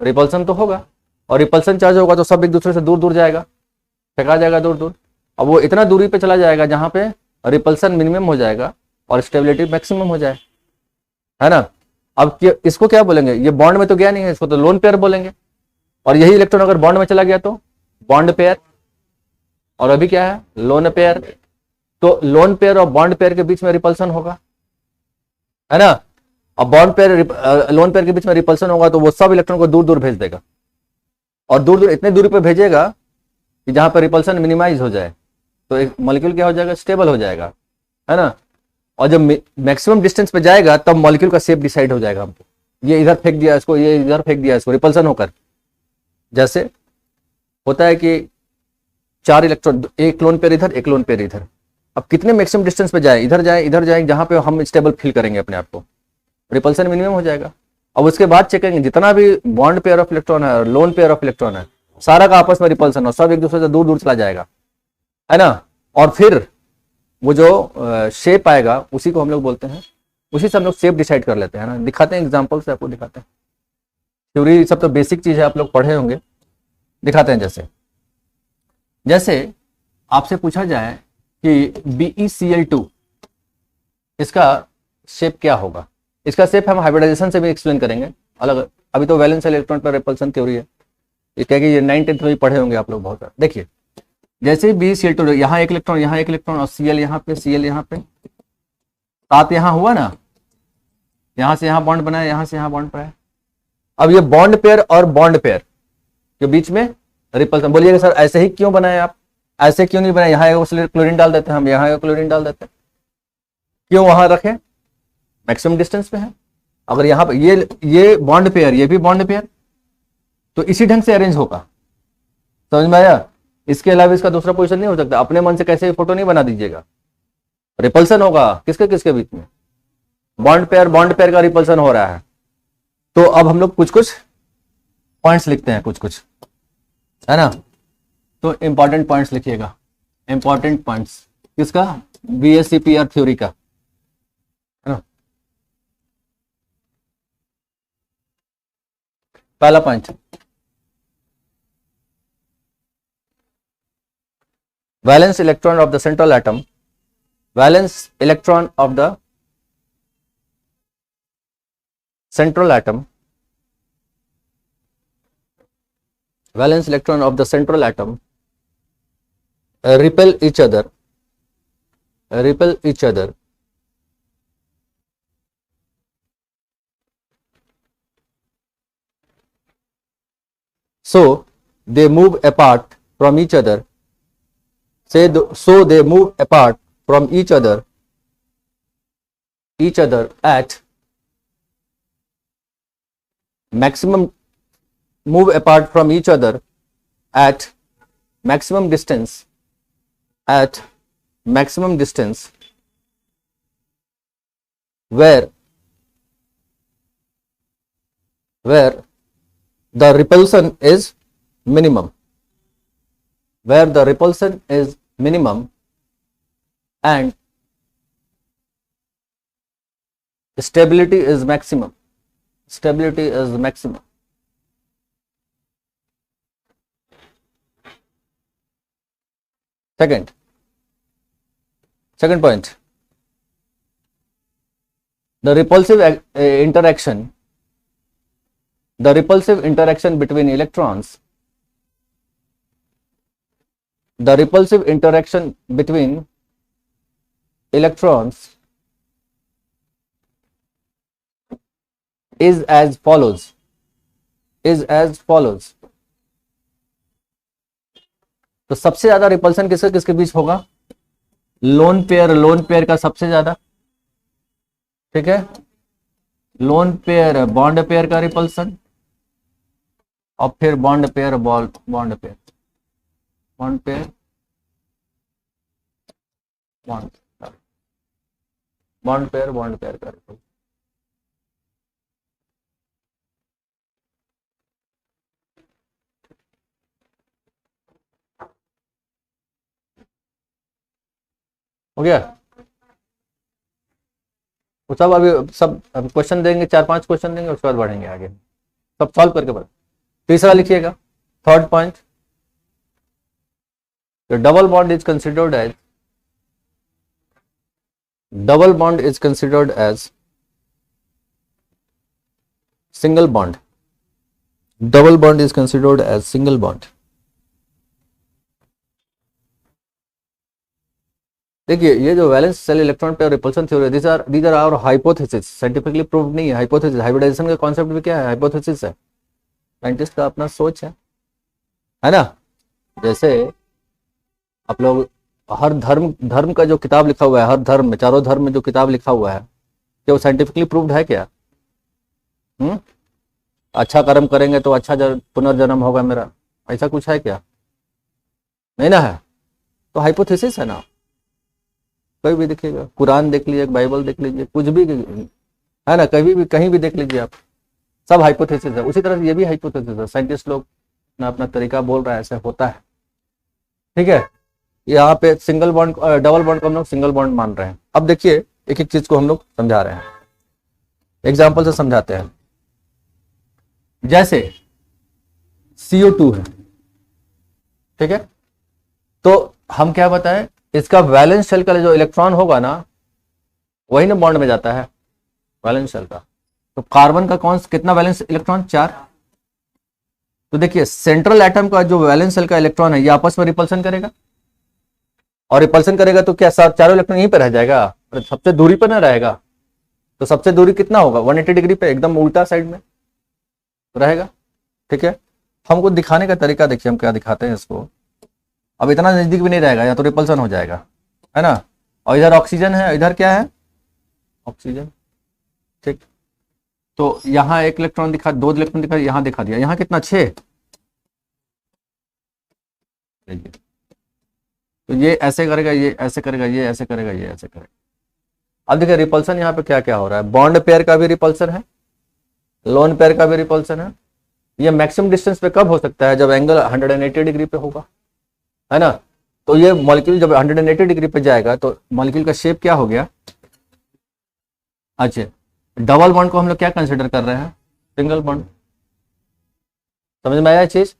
रिपल्सन तो होगा, और रिपल्सन चार्ज होगा तो सब एक दूसरे से दूर दूर जाएगा, फेंका जाएगा दूर दूर। अब वो इतना दूरी पे चला जाएगा जहां पे रिपल्सन मिनिमम हो जाएगा और स्टेबिलिटी मैक्सिमम हो जाए, है ना। अब इसको क्या बोलेंगे, ये बॉन्ड में तो गया नहीं है, इसको तो लोन पेयर बोलेंगे। और यही इलेक्ट्रॉन अगर बॉन्ड में चला गया तो बॉन्ड पेयर, और अभी क्या है, लोन पेयर। तो लोन पेयर और बॉन्ड पेयर के बीच में रिपल्सन होगा, है ना। अब बॉन्ड पेयर लोन पेयर के बीच में रिपल्सन होगा तो वो सब इलेक्ट्रॉन को दूर दूर भेज देगा, और दूर दूर इतने दूरी पे भेजेगा कि जहां पर रिपल्सन मिनिमाइज हो जाए, तो एक मॉलिक्यूल क्या हो जाएगा, स्टेबल हो जाएगा, है ना। और जब मैक्सिमम डिस्टेंस पे जाएगा तब मॉलिक्यूल का शेप डिसाइड हो जाएगा हमको, ये इधर फेंक दिया इसको, ये इधर फेंक दिया इसको, रिपल्सन होकर। जैसे होता है कि 4 इलेक्ट्रॉन, एक लोन पेयर इधर, एक लोन पेयर इधर, अब कितने मैक्सिमम डिस्टेंस पे जाए, इधर जाए इधर जाए, जहां पे हम स्टेबल फील करेंगे अपने आप को, रिपल्सन मिनिमम हो जाएगा। अब उसके बाद चेक करेंगे जितना भी बॉन्ड पेयर ऑफ इलेक्ट्रॉन है और लोन पेयर ऑफ इलेक्ट्रॉन है, सारा का आपस में रिपल्सन हो, सब एक दूसरे से दूर दूर चला जाएगा, है ना। और फिर वो जो शेप आएगा उसी को हम लोग बोलते हैं, उसी से हम लोग शेप डिसाइड कर लेते हैं ना। दिखाते हैं एग्जांपल से, आपको दिखाते हैं। थ्योरी सब तो बेसिक चीज है, आप लोग पढ़े होंगे, दिखाते हैं। जैसे आपसे पूछा जाए कि BeCl2 इसका शेप क्या होगा, इसका शेप हम हाइब्रिडाइजेशन से भी एक्सप्लेन करेंगे अलग। अभी तो वैलेंस इलेक्ट्रॉन पर रिपल्सन थ्योरी है, ये क्या कि ये 9th-10th में पढ़े होंगे आप लोग बहुत सारे। देखिए जैसे BeCl2, यहाँ एक इलेक्ट्रॉन, यहाँ एक इलेक्ट्रॉन, और Cl यहाँ पे, Cl यहाँ पे, 7 यहाँ हुआ ना, यहाँ से यहाँ बॉन्ड बनाया, यहाँ से यहाँ बॉन्ड बनाया। अब ये बॉन्ड पेयर और बॉन्ड पेयर के बीच में रिपल्सन, बोलिएगा सर ऐसे ही क्यों बनाए आप, ऐसे क्यों नहीं बनाए, यहाँ क्लोरीन डाल देते हैं हम, यहाँ क्लोरीन डाल देते हैं, क्यों वहां रखें, मैक्सिमम डिस्टेंस पे है। अगर यहाँ पे ये बॉन्ड पेयर, ये भी बॉन्ड पेयर, तो इसी ढंग से अरेंज होगा, समझ में आया। इसके अलावा इसका दूसरा पोजीशन नहीं हो सकता, अपने मन से कैसे फोटो नहीं बना दीजिएगा, रिपल्सन होगा किसके किसके बीच में, बॉन्ड पेयर का रिपल्सन हो रहा है। तो अब हम लोग कुछ कुछ पॉइंट्स लिखते हैं, कुछ है ना। तो इंपॉर्टेंट पॉइंट्स लिखिएगा, इंपॉर्टेंट पॉइंट्स किसका, BeCl थ्योरी का, है ना। पहला point, valence electron of the central atom, valence electron of the central atom, valence electron of the central atom repel each other, so they move apart from each other, so they move apart from each other at maximum, move apart from each other at maximum distance, where the repulsion is minimum, and stability is maximum, Second point, the repulsive interaction between electrons, is as follows, तो सबसे ज्यादा रिपल्सन किसके किसके बीच होगा, लोन पेयर का सबसे ज्यादा, ठीक है, लोन पेयर बॉन्ड पेयर का रिपल्सन, और फिर bond pair bond bond pair का repulsion। हो गया। वो सब अभी सब क्वेश्चन देंगे, 4-5 क्वेश्चन देंगे, उसके बाद बढ़ेंगे आगे, सब सॉल्व करके बढ़। तीसरा लिखिएगा, third point, double bond is considered as, double bond is considered as single bond, double bond is considered as single bond. देखिए ये जो valence shell electron pair repulsion theory, these are our hypothesis, scientifically proved नहीं है, हाइपोथेसिस। हाइब्रिडाइजेशन का कॉन्सेप्ट भी क्या है, हाइपोथेसिस है, साइंटिस्ट का अपना सोच है ना। जैसे आप लोग हर धर्म का जो किताब लिखा हुआ है, हर धर्म में, चारों धर्म में जो किताब लिखा हुआ है, क्या वो साइंटिफिकली प्रूव्ड है क्या? अच्छा कर्म करेंगे तो अच्छा पुनर्जन्म होगा मेरा, ऐसा कुछ है क्या? नहीं ना है, तो हाइपोथेसिस है ना। कोई भी देखिएगा, कुरान देख लीजिए, बाइबल देख लीजिए, कुछ भी है ना, कहीं भी देख लीजिए आप, सब हाइपोथेसिस है। उसी तरह से ये भी हाइपोथेसिस है, साइंटिस्ट लोग अपना अपना तरीका बोल रहा है, ऐसा होता है, ठीक है। यहाँ पे सिंगल बॉन्ड, डबल बॉन्ड को हम लोग सिंगल बॉन्ड मान रहे हैं। अब देखिए एक एक चीज को हम लोग समझा रहे हैं, एग्जाम्पल से समझाते हैं। जैसे CO2 है, ठीक है, तो हम क्या बताएं, इसका वैलेंस शेल का जो इलेक्ट्रॉन होगा ना, वही ना बॉन्ड में जाता है, वैलेंस शेल का। तो कार्बन का कौन कितना वैलेंस इलेक्ट्रॉन, 4। तो देखिए सेंट्रल एटम का जो वैलेंस शेल का इलेक्ट्रॉन है, ये आपस में रिपल्सन करेगा, और रिपल्सन करेगा तो क्या चारों इलेक्ट्रॉन यहीं पे रह जाएगा, सबसे दूरी पर ना रहेगा। तो सबसे दूरी कितना होगा, 180 डिग्री पे, एकदम उल्टा साइड में रहेगा, ठीक है। हमको दिखाने का तरीका देखिए, हम क्या दिखाते हैं इसको। अब इतना नजदीक भी नहीं रहेगा, या तो रिपल्सन हो जाएगा, है ना। और इधर ऑक्सीजन है, इधर क्या है, ऑक्सीजन, ठीक। तो यहाँ एक इलेक्ट्रॉन दिखा, 2 इलेक्ट्रॉन दिखा, यहाँ दिखा दिया, यहाँ कितना, 6। तो ये ऐसे करेगा, ये ऐसे करेगा, ये ऐसे करेगा, ये ऐसे करेगा। अब देखिए रिपल्सन यहाँ पे क्या क्या हो रहा है, बॉन्ड पेयर का भी रिपल्सन है, लोन पेयर का भी रिपल्सन है। ये मैक्सिमम डिस्टेंस पे कब हो सकता है, जब एंगल 180 डिग्री पे होगा, है ना। तो ये मॉलिक्यूल जब 180 डिग्री पे जाएगा तो मॉलिक्यूल का शेप क्या हो गया। अच्छा, डबल बॉन्ड को हम लोग क्या कंसिडर कर रहे हैं, सिंगल बॉन्ड। समझ में आया चीज।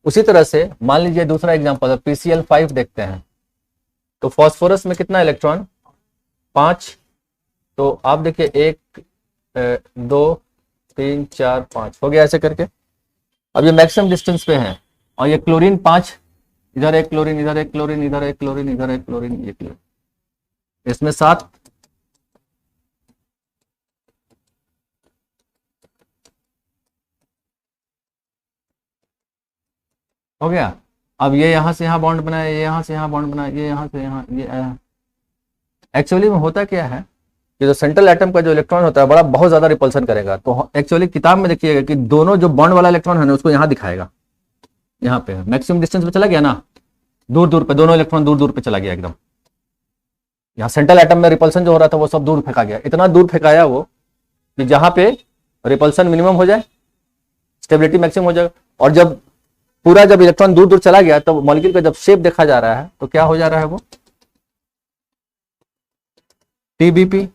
उसी तरह से मान लीजिए दूसरा एग्जांपल है, PCl5 देखते हैं। तो फास्फोरस में कितना इलेक्ट्रॉन, 5। तो आप देखिए 1 2 3 4 5 हो गया, ऐसे करके। अब ये मैक्सिमम डिस्टेंस पे है, और ये क्लोरीन 5, इधर एक क्लोरीन, इधर एक क्लोरीन, इधर एक क्लोरीन, इधर एक क्लोरीन, ये क्लोरीन, इसमें 7। हो गया। अब ये यहां से यहां बॉन्ड बनाया, ये यहां से यहां बॉन्ड बनाया, ये यहां से यहां, ये एक्चुअली में होता क्या है कि जो सेंट्रल एटम का जो इलेक्ट्रॉन होता है, बड़ा बहुत ज्यादा रिपल्सन करेगा। तो एक्चुअली किताब में देखिएगा कि दोनों जो बॉन्ड वाला इलेक्ट्रॉन है ना, उसको यहाँ दिखाएगा, यहाँ पे मैक्सिमम डिस्टेंस पे चला गया ना, दूर दूर पे, दोनों इलेक्ट्रॉन दूर दूर पे चला गया एकदम। यहाँ सेंट्रल एटम में रिपल्सन जो हो रहा था वो सब दूर फेंका गया, इतना दूर फेंकाया वो कि जहां पे रिपल्सन मिनिमम हो जाए, स्टेबिलिटी मैक्सिमम हो जाएगा। और जब पूरा जब इलेक्ट्रॉन दूर दूर चला गया, तब मॉलिक्यूल का जब शेप देखा जा रहा है, तो क्या हो जा रहा है वो, TBP,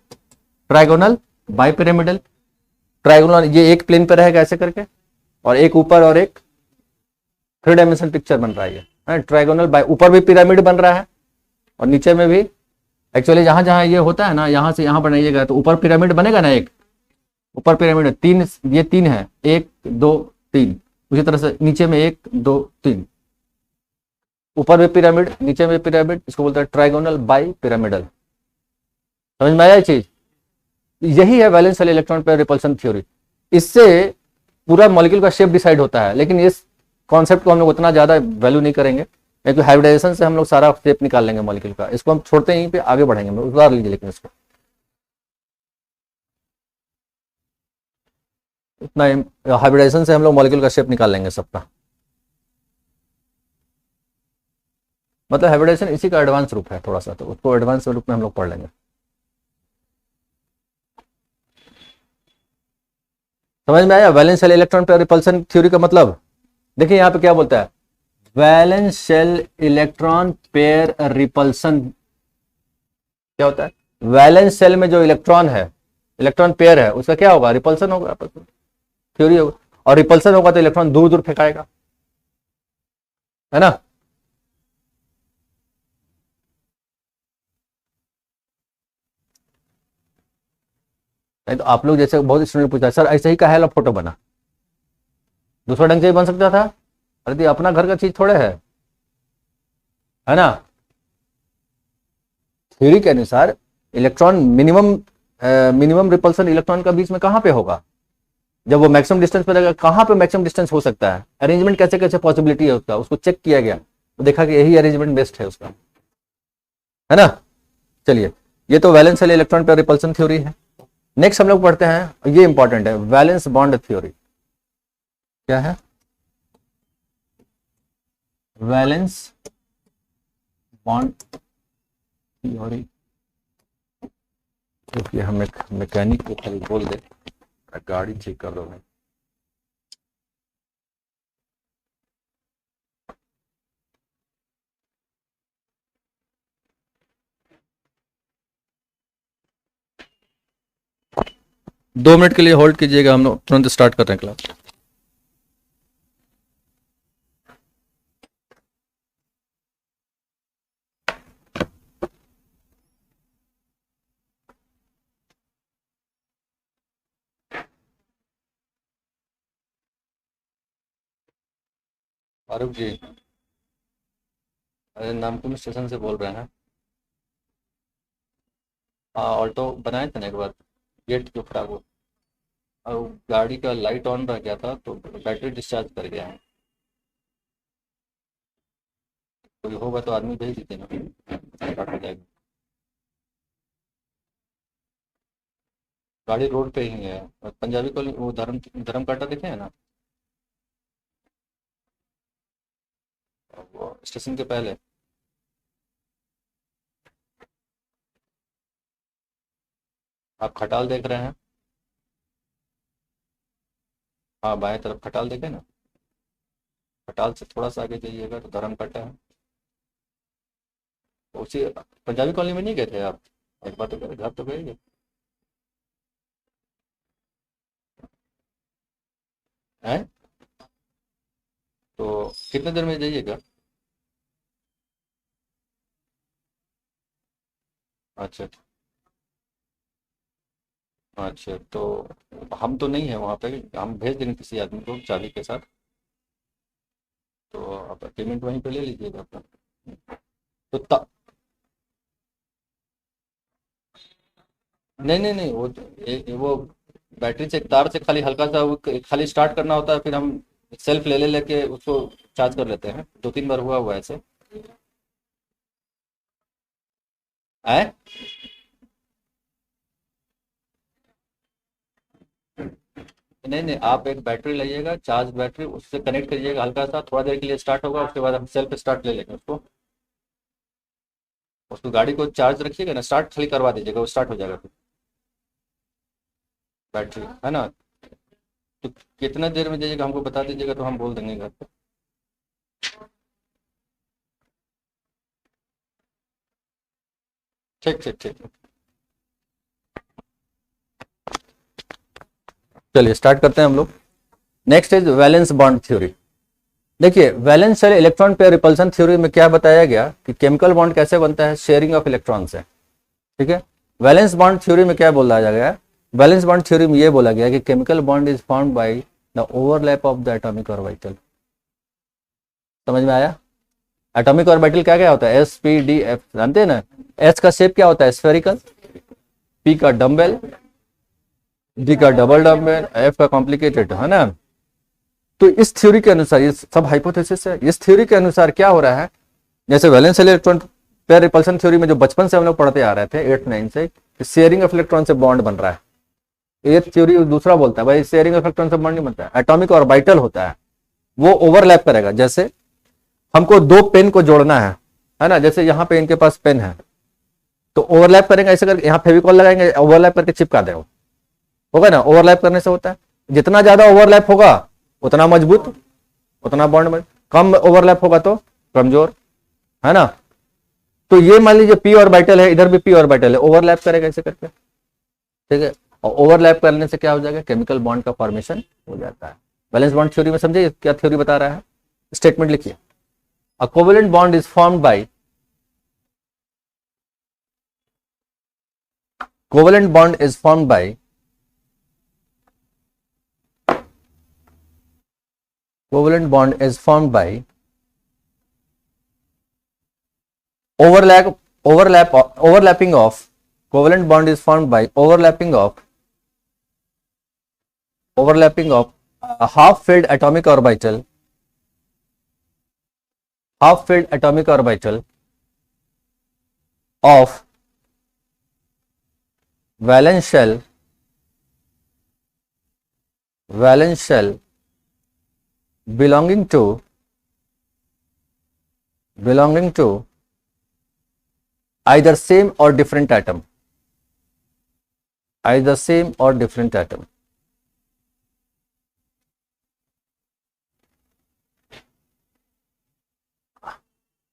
ट्राइगोनल बाइपिरामिडल। ट्राइगोनल ये एक प्लेन पे रहेगा ऐसे करके, और एक ऊपर, और एक 3 डायमेंशनल पिक्चर बन रहा है ट्राइगोनल बाय, ऊपर भी पिरामिड बन रहा है और नीचे में भी। एक्चुअली जहां जहां ये होता है ना, यहां से यहां बनाइएगा तो ऊपर पिरामिड बनेगा ना, एक ऊपर पिरामिड 3, ये 3 है, 1 2 3। उसी तरह से नीचे में 1 2 3, ऊपर में पिरामिड, नीचे में पिरामिड, इसको बोलते हैं ट्राइगोनल बाई पिरामिडल। समझ में आया ये चीज। यही है valence shell electron pair repulsion theory. इससे पूरा मॉलिक्यूल का शेप डिसाइड होता है, लेकिन इस कॉन्सेप्ट को हम लोग उतना ज्यादा वैल्यू नहीं करेंगे, क्योंकि हाइब्रिडाइजेशन से हम लोग सारा शेप निकाल लेंगे मॉलिक्यूल का। इसको हम छोड़ते हैं यहीं पे, आगे बढ़ेंगे, उतार लीजिए लेकिन इसको इतना। हाइब्रिडाइजेशन से हम लोग मॉलिक्यूल का शेप निकाल लेंगे सबका। मतलब हाइब्रिडाइजेशन इसी का एडवांस रूप है थोड़ा सा, तो उसको एडवांस रूप में हम लोग पढ़ लेंगे। समझ में आया? Valence shell electron pair repulsion theory का मतलब देखिए यहाँ पे क्या बोलता है, valence shell electron pair repulsion क्या होता है? वैलेंस शेल में जो इलेक्ट्रॉन है, इलेक्ट्रॉन पेयर है, उसका क्या होगा? रिपल्सन होगा, थ्योरी होगा। और रिपल्सन होगा तो इलेक्ट्रॉन दूर दूर फेंकाएगा, है ना? नहीं तो आप लोग जैसे बहुत स्टूडेंट पूछा सर ऐसे ही का है फोटो बना, दूसरा ढंग से ही बन सकता था। अरे अपना घर का चीज थोड़े है ना? थ्योरी के अनुसार इलेक्ट्रॉन मिनिमम रिपल्सन इलेक्ट्रॉन का बीच में कहां पे होगा? जब वो मैक्सिमम डिस्टेंस पे रहेगा, कहां पे मैक्सिमम डिस्टेंस हो सकता है? अरेंजमेंट कैसे कैसे पॉसिबिलिटी है उसका, उसको चेक किया गया, तो देखा कि यही अरेंजमेंट बेस्ट है उसका, है ना? चलिए, ये तो valence shell electron pair repulsion theory है। नेक्स्ट हम लोग पढ़ते हैं, ये इंपॉर्टेंट है, वैलेंस बॉन्ड थ्योरी। क्या है? Valence bond theory. देखिए हम एक मैकेनिक को खाली बोल दे, गाड़ी चेक कर दो भाई। दो मिनट के लिए होल्ड कीजिएगा, हम लोग तुरंत स्टार्ट कर रहे हैं क्लास। फारूक जी, अरे नामकुम स्टेशन से बोल रहे हैं। हाँ, ऑल्टो बनाए थे ना एक बार, गेट जो खराब हो, और गाड़ी का लाइट ऑन रह गया था तो बैटरी डिस्चार्ज कर गया है। कोई होगा तो आदमी भेज दीजिए ना, स्टार्ट हो जाएगा। गाड़ी रोड पे ही है, और पंजाबी कॉलोनी वो धर्म कांटा देखे है ना, वो स्टेशन के पहले। आप खटाल देख रहे हैं? हाँ, बाएं तरफ खटाल देखे ना, खटाल से थोड़ा सा आगे जाइएगा तो धर्म कांटा है। उसी पंजाबी कॉलोनी में नहीं गए थे आप? एक बार तो गए, घर तो गए। हैं? तो कितने देर में जाइएगा? अच्छा अच्छा, तो हम तो नहीं है वहाँ पे, हम भेज देंगे किसी आदमी को चाबी के साथ, तो आप पेमेंट वहीं पे ले लीजिएगा अपना। तो नहीं नहीं नहीं, वो बैटरी से एक तार से खाली हल्का सा वो खाली स्टार्ट करना होता है, फिर हम सेल्फ ले लेके उसको चार्ज कर लेते हैं। दो तीन बार हुआ हुआ है ऐसे। है? नहीं नहीं, आप एक बैटरी लाइएगा, चार्ज बैटरी, उससे कनेक्ट करिएगा, हल्का सा थोड़ा देर के लिए स्टार्ट होगा, उसके बाद हम सेल्फ स्टार्ट ले लेंगे उसको। उसको गाड़ी को चार्ज रखिएगा ना, स्टार्ट खाली करवा दीजिएगा, वो स्टार्ट हो जाएगा फिर। बैटरी है ना? तो कितना देर में जाइएगा हमको बता दीजिएगा, तो हम बोल देंगे घर पे। ठीक ठीक ठीक। चलिए स्टार्ट करते हैं हम लोग। Next is valence bond theory. देखिए, valence shell electron pair repulsion theory में क्या बताया गया कि केमिकल बॉन्ड कैसे बनता है? शेयरिंग ऑफ इलेक्ट्रॉन से। ठीक है। वैलेंस बॉन्ड थ्योरी में क्या बोला गया? वैलेंस बॉन्ड थ्योरी में ये बोला गया कि chemical bond is formed by the overlap of the atomic orbital. समझ में आया? एटॉमिक ऑर्बिटल क्या क्या होता है? एस पी डी एफ, जानते हैं ना? एस का शेप क्या होता है? स्फेरिकल। पी का डम्बेल, डी का डबल डम्बेल, एफ का कॉम्प्लिकेटेड, है ना? तो इस थ्योरी के अनुसार, ये सब हाइपोथेसिस है, इस थ्योरी के अनुसार क्या हो रहा है, जैसे valence shell electron pair repulsion theory में जो बचपन से हम लोग पढ़ते आ रहे थे 8-9 से, शेयरिंग ऑफ इलेक्ट्रॉन से बॉन्ड बन रहा है। ये थ्योरी दूसरा बोलता है भाई शेयरिंग ऑफ इलेक्ट्रॉन से बॉन्ड नहीं बनता है, एटॉमिक ऑर्बिटल होता है, वो ओवरलैप करेगा। जैसे हमको दो पेन को जोड़ना है, है ना, जैसे यहाँ पे इनके पास पेन है तो ओवरलैप करेंगे ऐसे करके, यहाँ फेविकॉल लगाएंगे, ओवरलैप करके चिपका देंगे, होगा ना, ओवरलैप करने से होता है। जितना ज्यादा ओवरलैप होगा उतना मजबूत, उतना बॉन्ड में, कम ओवरलैप होगा तो कमजोर, है ना। तो ये मान लीजिए पी ऑर्बिटल है, इधर भी पी ऑर्बिटल है, ओवरलैप करेगा ऐसे करके, ठीक है। और ओवरलैप करने से क्या हो जाएगा, केमिकल बॉन्ड का फॉर्मेशन हो जाता है। वैलेंस बॉन्ड थ्योरी में समझे क्या थ्योरी बता रहा है, स्टेटमेंट लिखिए। अ covalent bond is formed bye, covalent bond is formed bye covalent bond is formed by overlapping of, covalent bond is formed by overlapping of a half-filled atomic orbital of valence shell belonging to either same or different atom,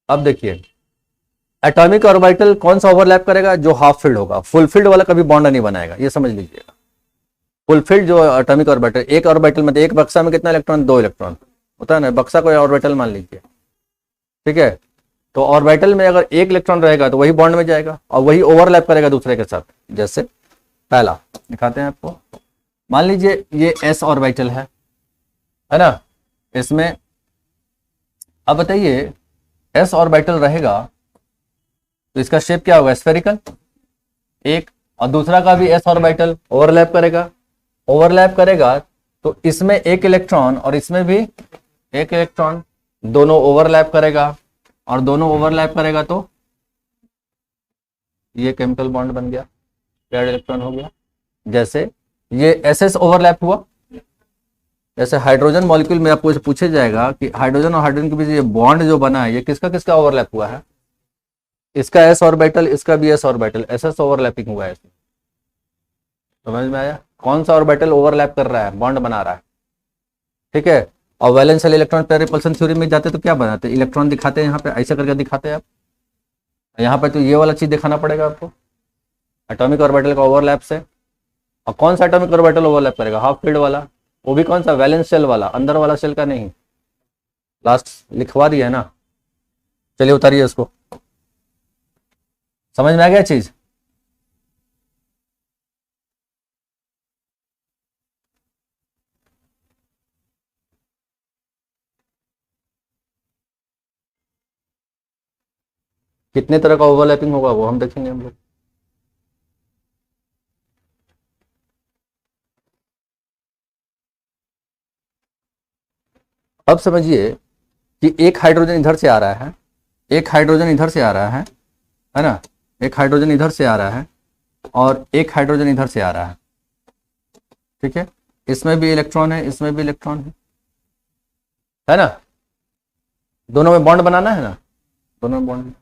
अब देखिए एटॉमिक ऑर्बिटल कौन सा ओवरलैप करेगा, जो हाफ फिल्ड होगा, फुल फिल्ड वाला कभी बॉन्ड नहीं बनाएगा, ये समझ लीजिएगा। फुल फिल्ड जो एटॉमिक ऑर्बिटल, एक ऑर्बिटल में, एक बक्सा में कितना इलेक्ट्रॉन, 2 इलेक्ट्रॉन होता है ना, बक्सा को ऑर्बिटल मान लीजिए, ठीक है। तो ऑर्बिटल में अगर एक इलेक्ट्रॉन रहेगा तो वही बॉन्ड में जाएगा और वही ओवरलैप करेगा दूसरे के साथ। जैसे पहला दिखाते हैं आपको, मान लीजिए ये एस ऑर्बिटल है ना, इसमें अब बताइए एस ऑर्बिटल रहेगा तो इसका शेप क्या होगा, स्फेरिकल एक, और दूसरा का भी एस ऑर्बिटल ओवरलैप करेगा तो इसमें एक इलेक्ट्रॉन और इसमें भी एक इलेक्ट्रॉन, दोनों ओवरलैप करेगा, और दोनों ओवरलैप करेगा तो ये केमिकल बॉन्ड बन गया, पेयर्ड इलेक्ट्रॉन हो गया। जैसे ये एस एस ओवरलैप हुआ, जैसे हाइड्रोजन मॉलिक्यूल में आपको पूछे जाएगा कि हाइड्रोजन और हाइड्रोजन के बीच ये बॉन्ड जो बना है ये किसका किसका ओवरलैप हुआ है, इसका एस ऑर्बिटल, इसका भी S orbital, S S overlapping हुआ है इसमें। समझ में आया, कौन सा ऑर्बिटल ओवरलैप कर रहा है, बॉन्ड बना रहा है, ठीक है। और valence shell electron pair repulsion theory में जाते तो क्या बनाते, इलेक्ट्रॉन दिखाते हैं यहाँ पे, ऐसा करके दिखाते हैं आप, यहाँ पे तो ये वाला चीज दिखाना पड़ेगा आपको, एटॉमिक ऑर्बिटल का ओवरलैप से। और कौन सा एटॉमिक ऑर्बिटल ओवरलैप करेगा, हाफ फील्ड वाला, वो भी कौन सा, वैलेंस शेल वाला, अंदर वाला शेल का नहीं, लास्ट लिखवा दिया है ना। चलिए उतारिए उसको, समझ में आ गया चीज। कितने तरह का ओवरलैपिंग होगा वो हम देखेंगे हम लोग। अब समझिए कि एक हाइड्रोजन इधर से आ रहा है, एक हाइड्रोजन इधर से आ रहा है ना, एक हाइड्रोजन इधर से आ रहा है और एक हाइड्रोजन इधर से आ रहा है, ठीक है। इसमें भी इलेक्ट्रॉन है, इसमें भी इलेक्ट्रॉन है ना, दोनों में बॉन्ड बनाना है ना, दोनों में बॉन्ड।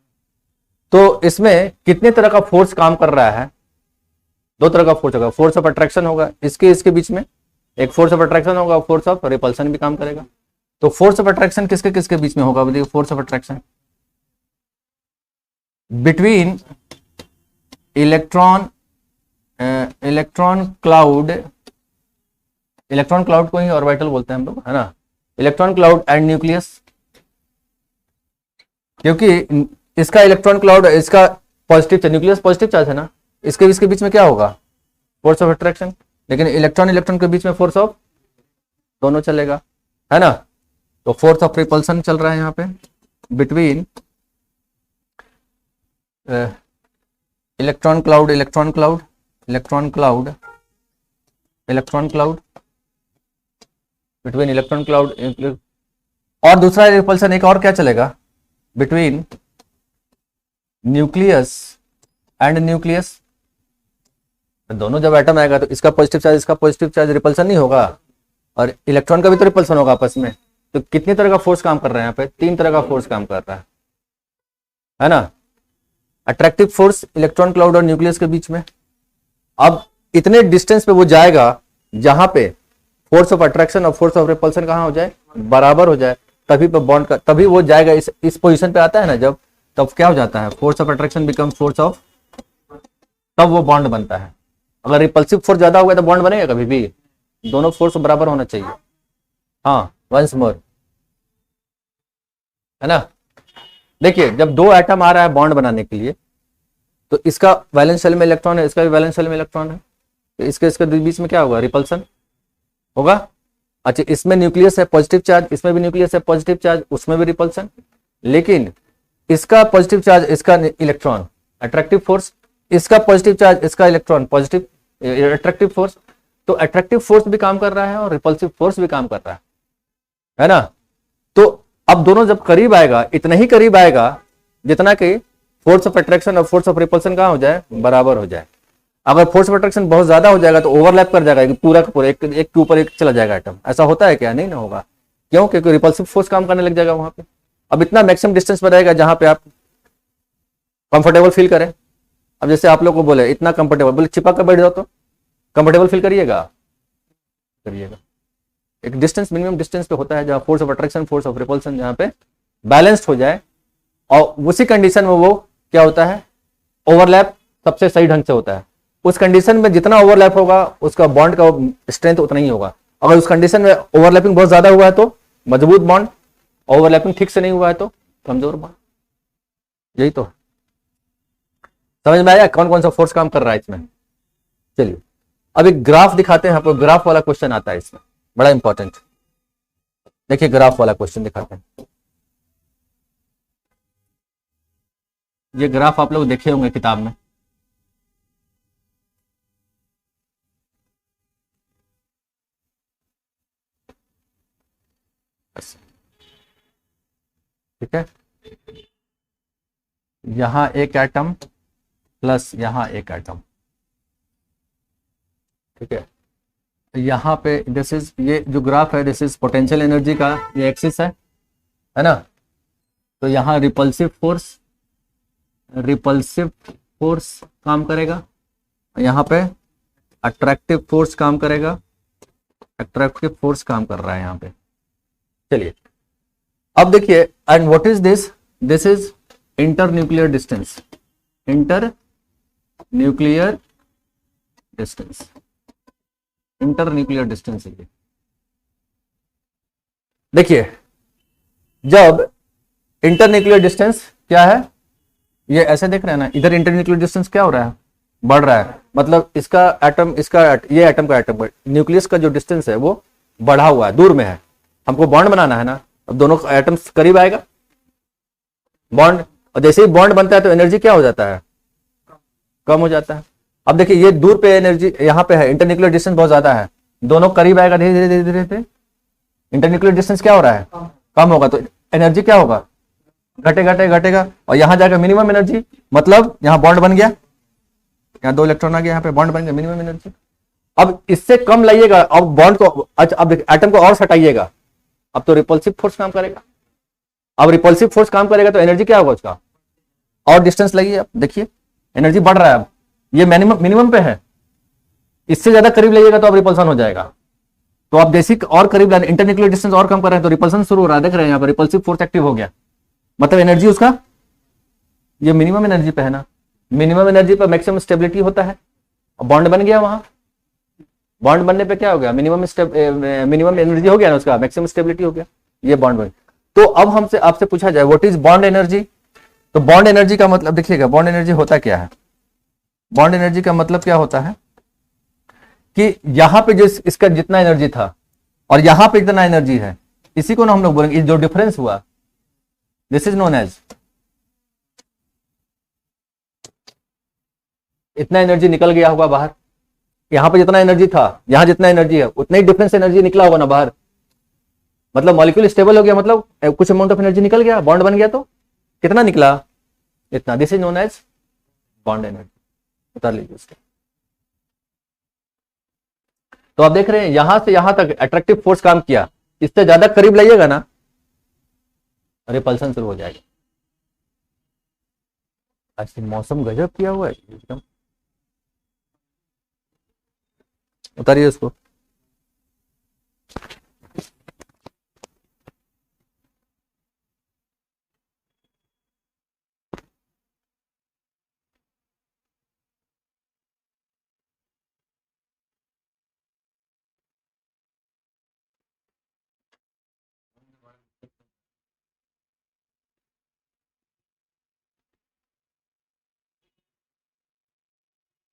तो इसमें कितने तरह का फोर्स काम कर रहा है, 2 तरह का फोर्स होगा, फोर्स ऑफ अट्रैक्शन होगा इसके बीच में, एक फोर्स ऑफ अट्रैक्शन होगा, फोर्स ऑफ रिपल्सन भी काम करेगा। तो फोर्स ऑफ अट्रैक्शन किसके किसके बीच में होगा, देखिए force of attraction between electron cloud, electron cloud को ही ऑर्बिटल बोलते हैं हम लोग, है ना, इलेक्ट्रॉन क्लाउड एंड न्यूक्लियस, क्योंकि इसका इलेक्ट्रॉन क्लाउड, इसका positive charge, nucleus positive charge है ना, इसके बीच में क्या होगा, फोर्स ऑफ अट्रैक्शन, लेकिन इलेक्ट्रॉन के बीच में फोर्स ऑफ, दोनों चलेगा, है ना। तो फोर्स ऑफ रिपल्सन चल रहा है यहाँ पे between electron cloud between electron cloud, और दूसरा रिपल्सन एक और क्या चलेगा, बिटवीन न्यूक्लियस एंड न्यूक्लियस। दोनों जब एटम आएगा तो इसका पॉजिटिव चार्ज रिपल्सन नहीं होगा, और इलेक्ट्रॉन का भी तो रिपल्सन होगा आपस में। तो कितने तरह का फोर्स काम कर रहा है यहाँ पे, 3 तरह का फोर्स काम कर रहा है, है ना, अट्रैक्टिव फोर्स इलेक्ट्रॉन क्लाउड और न्यूक्लियस के बीच में। अब इतने डिस्टेंस पे वो जाएगा जहां पे फोर्स ऑफ अट्रैक्शन और फोर्स ऑफ रिपल्सन कहां हो जाए, बराबर हो जाए, तभी पे बॉन्ड का, तभी वो जाएगा इस पोजीशन पे आता है ना जब, तब क्या हो जाता है, force of attraction become force of, तब वो बॉन्ड बनता है। अगर रिपल्सिव फोर्स ज्यादा हो गया तो बॉन्ड बनेगा कभी भी, दोनों फोर्स बराबर होना चाहिए। हाँ वंस मोर, है ना। देखिए जब दो एटम आ रहा है बॉन्ड बनाने के लिए, तो इसका वैलेंस शेल में इलेक्ट्रॉन है, इसका भी वैलेंस शेल में इलेक्ट्रॉन है, तो इसके बीच में क्या होगा, रिपल्सन होगा। अच्छा इसमें न्यूक्लियस है पॉजिटिव चार्ज, इसमें भी न्यूक्लियस है पॉजिटिव चार्ज, उसमें भी रिपल्सन, लेकिन इसका पॉजिटिव चार्ज, इसका इलेक्ट्रॉन अट्रैक्टिव फोर्स, इसका पॉजिटिव चार्ज, इसका इलेक्ट्रॉन पॉजिटिव अट्रैक्टिव फोर्स, तो अट्रैक्टिव फोर्स भी काम कर रहा है और रिपल्सिव फोर्स भी काम कर रहा है ना। तो अब दोनों जब करीब आएगा, इतना ही करीब आएगा जितना कि फोर्स ऑफ अट्रैक्शन और फोर्स ऑफ रिपल्सन कहां हो जाए, बराबर हो जाए। अगर फोर्स ऑफ अट्रैक्शन बहुत ज्यादा हो जाएगा तो ओवरलैप कर जाएगा, पूरा का पूरा एक के ऊपर एक चला जाएगा एटम। ऐसा होता है क्या, नहीं ना होगा। क्यों, क्योंकि रिपल्सिव फोर्स काम करने लग जाएगा वहां पे। अब इतना मैक्सिमम डिस्टेंस पर रहेगा जहां पे आप कंफर्टेबल फील करें। अब जैसे आप लोग को बोले इतना कंफर्टेबल, बोले चिपा कर बैठ जाओ तो कंफर्टेबल फील करिएगा, एक डिस्टेंस, मिनिमम डिस्टेंस पे होता है जहां force of attraction force of repulsion जहां पे बैलेंस्ड हो जाए, और उसी कंडीशन में वो क्या होता है, ओवरलैप सबसे सही ढंग से होता है। उस कंडीशन में जितना ओवरलैप होगा उसका बॉन्ड का स्ट्रेंथ उतना ही होगा। अगर उस कंडीशन में ओवरलैपिंग बहुत ज्यादा हुआ है तो मजबूत बॉन्ड, ओवरलैपिंग ठीक से नहीं हुआ है तो कमजोर बॉन्ड। यही तो समझ में आया कौन कौन सा फोर्स काम कर रहा है इसमें। चलिए अब एक ग्राफ दिखाते हैं आपको, ग्राफ वाला क्वेश्चन आता है इसमें, बड़ा इंपॉर्टेंट। देखिए ग्राफ वाला क्वेश्चन दिखाते हैं। ये ग्राफ आप लोग देखे होंगे किताब में, ठीक है। यहां एक एटम प्लस यहां एक एटम, ठीक है। यहां पे दिस इज, ये जो ग्राफ है दिस इज पोटेंशियल एनर्जी का ये एक्सिस है ना। तो यहां रिपल्सिव फोर्स काम करेगा, यहां पे अट्रैक्टिव फोर्स काम करेगा, अट्रैक्टिव फोर्स काम कर रहा है यहां पे। चलिए अब देखिए, and what is this, this is inter nuclear distance, inter nuclear distance, inter nuclear distance है ये। देखिए जब इंटर न्यूक्लियर डिस्टेंस क्या है, ये ऐसे देख रहे हैं ना, इधर इंटर न्यूक्लियर डिस्टेंस क्या हो रहा है, बढ़ रहा है। मतलब इसका एटम, ये एटम का एटम न्यूक्लियस का जो डिस्टेंस है वो बढ़ा हुआ है, दूर में है। हमको बॉन्ड बनाना है ना, अब दोनों एटम्स करीब आएगा बॉन्ड, और जैसे ही बॉन्ड बनता है तो एनर्जी क्या हो जाता है, कम हो जाता है। अब देखिए ये दूर पे एनर्जी यहाँ पे है, इंटरन्यूक्लियर डिस्टेंस बहुत ज्यादा है, दोनों करीब आएगा धीरे धीरे धीरे धीरे धीरे, इंटरन्यूक्लियर डिस्टेंस क्या हो रहा है, कम होगा, तो एनर्जी क्या होगा, घटेगा, और यहां जाकर मिनिमम एनर्जी, मतलब यहां बॉन्ड बन गया, यहाँ 2 इलेक्ट्रॉन आ गया, यहाँ पे बॉन्ड बन गया, मिनिमम एनर्जी। अब इससे कम लाइएगा, अब बॉन्ड को, अच्छा अब एटम को और हटाइएगा, अब तो रिपल्सिव फोर्स काम करेगा। अब रिपल्सिव फोर्स काम करेगा तो एनर्जी क्या होगा उसका, और डिस्टेंस लगिए। अब देखिए एनर्जी बढ़ रहा है, अब ये मिनिमम पे है, इससे ज्यादा करीब लाइएगा तो अब रिपल्सन हो जाएगा। तो आप जैसे और करीब लाने, इंटरन्यूक्लियर डिस्टेंस और कम कर रहे हैं तो रिपल्सन शुरू हो रहा है, देख रहे हैं यहाँ पर रिपल्सिव फोर्स एक्टिव हो गया, मतलब एनर्जी उसका ये मिनिमम एनर्जी पे है ना, मिनिमम एनर्जी पर मैक्सिमम स्टेबिलिटी होता है। बॉन्ड बन गया, वहां बॉन्ड बनने पे क्या हो गया, मिनिमम एनर्जी हो गया ना उसका, मैक्सिमम स्टेबिलिटी हो गया, ये बॉन्ड बन। तो अब हमसे आपसे पूछा जाए व्हाट इज बॉन्ड एनर्जी, तो बॉन्ड एनर्जी का मतलब देखिएगा, बॉन्ड एनर्जी होता क्या है, बॉन्ड एनर्जी का मतलब क्या होता है कि यहां पे जो इसका जितना एनर्जी था और यहां पे इतना एनर्जी है, इसी को ना हम लोग बोलेंगे, जो डिफरेंस हुआ दिस इज नोन एज, इतना एनर्जी निकल गया होगा बाहर, यहां पे जितना एनर्जी था यहां जितना एनर्जी है उतना ही डिफरेंस एनर्जी निकला होगा ना बाहर, मतलब मॉलिक्यूल स्टेबल हो गया, मतलब कुछ अमाउंट ऑफ एनर्जी निकल गया, बॉन्ड बन गया, तो कितना निकला, इतना, this is known as bond energy, बता लीजिए उसको। तो आप देख रहे हैं यहां से यहां तक अट्रैक्टिव फोर्स काम किया, इससे ज्यादा करीब लाइएगा ना रिपल्सन शुरू हो जाएगा। आज मौसम गजब किया हुआ है एकदम। उतारिए उसको।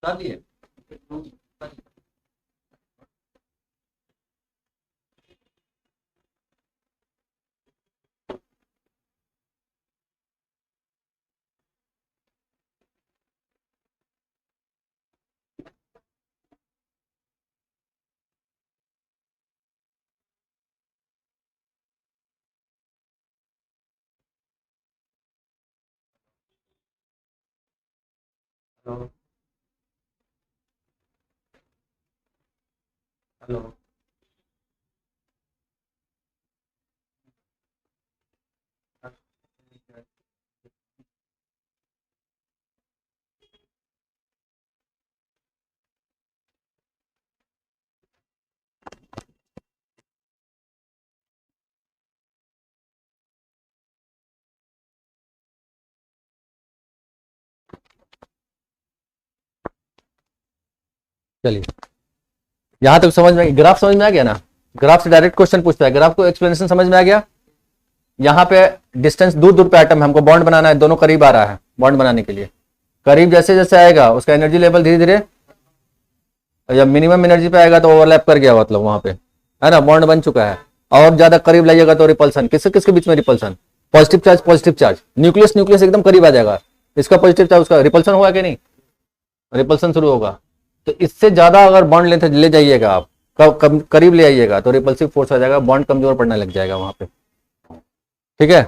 उतारिए। हेलो। हेलो। चलिए, यहां तक समझ में, ग्राफ समझ में आ गया ना? ग्राफ से डायरेक्ट क्वेश्चन पूछता है, ग्राफ को एक्सप्लेनेशन समझ में आ गया। यहाँ पे डिस्टेंस दूर दूर पे एटम है, हमको बॉन्ड बनाना है, दोनों करीब आ रहा है बॉन्ड बनाने के लिए। करीब जैसे जैसे आएगा उसका एनर्जी लेवल धीरे धीरे, जब मिनिमम एनर्जी पे आएगा तो ओवरलैप कर गया, मतलब वहां पे है ना, बॉन्ड बन चुका है। और ज्यादा करीब लाइएगा तो रिपल्सन, किसके किसके बीच में repulsion? Positive charge, nucleus nucleus एकदम करीब आ जाएगा, इसका पॉजिटिव चार्ज, उसका रिपल्सन हुआ कि नहीं? रिपल्सन शुरू होगा। तो इससे ज्यादा अगर बॉन्ड लेंथ ले जाइएगा आप, करीब ले आइएगा तो रिपल्सिव फोर्स आ जाएगा, बॉन्ड कमजोर पड़ने लग जाएगा वहां पे। ठीक है।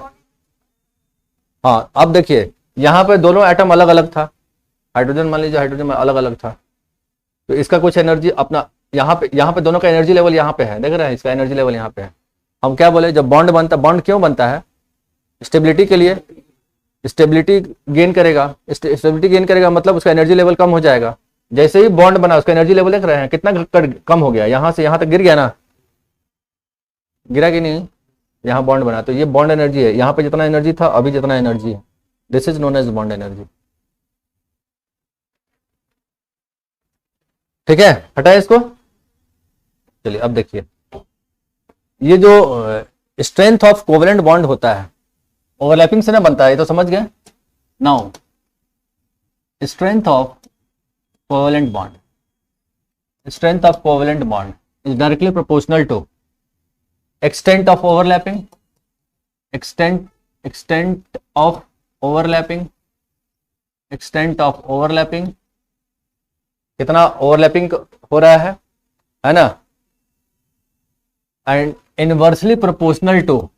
हाँ, अब देखिए यहाँ पे दोनों एटम अलग अलग था, हाइड्रोजन मान लीजिए, हाइड्रोजन में अलग अलग था, तो इसका कुछ एनर्जी अपना, यहाँ पे दोनों का एनर्जी लेवल यहाँ पे है, देख रहे हैं, इसका एनर्जी लेवल यहाँ पे है। हम क्या बोले, जब बॉन्ड बनता, बॉन्ड क्यों बनता है? स्टेबिलिटी के लिए, स्टेबिलिटी गेन करेगा, स्टेबिलिटी गेन करेगा मतलब उसका एनर्जी लेवल कम हो जाएगा। जैसे ही बॉन्ड बना उसका एनर्जी लेवल देख रहे हैं कितना कम हो गया, यहां से यहां तक गिर गया ना, गिरा कि नहीं? यहाँ बॉन्ड बना तो ये बॉन्ड एनर्जी है, यहाँ पे जितना एनर्जी था अभी जितना एनर्जी है, this is known as bond energy. ठीक है, हटाए इसको। चलिए अब देखिए, ये जो स्ट्रेंथ ऑफ कोवेलेंट बॉन्ड होता है, ओवरलैपिंग से ना बनता है, ये तो समझ गए। Now strength of covalent bond, strength of covalent bond is directly proportional to extent of overlapping, extent of overlapping, extent of overlapping, कितना ओवरलैपिंग हो रहा है ना, and inversely proportional to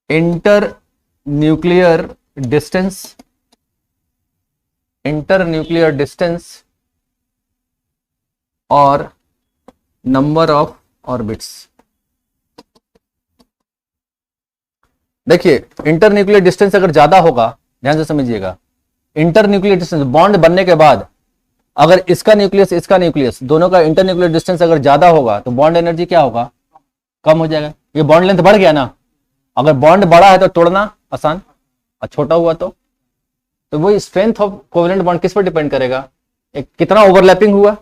inter nuclear distance और नंबर ऑफ ऑर्बिट्स। देखिए इंटर न्यूक्लियर डिस्टेंस अगर ज्यादा होगा, ध्यान से समझिएगा, इंटर न्यूक्लियर डिस्टेंस बॉन्ड बनने के बाद अगर इसका न्यूक्लियस दोनों का इंटर न्यूक्लियर डिस्टेंस अगर ज्यादा होगा तो बॉन्ड एनर्जी क्या होगा? कम हो जाएगा। ये बॉन्ड लेंथ बढ़ गया ना, अगर बॉन्ड बड़ा है तो तोड़ना आसान, और छोटा हुआ तो वही स्ट्रेंथ ऑफ कोवेलेंट बॉन्ड किस पर डिपेंड करेगा? एक कितना ओवरलैपिंग हुआ,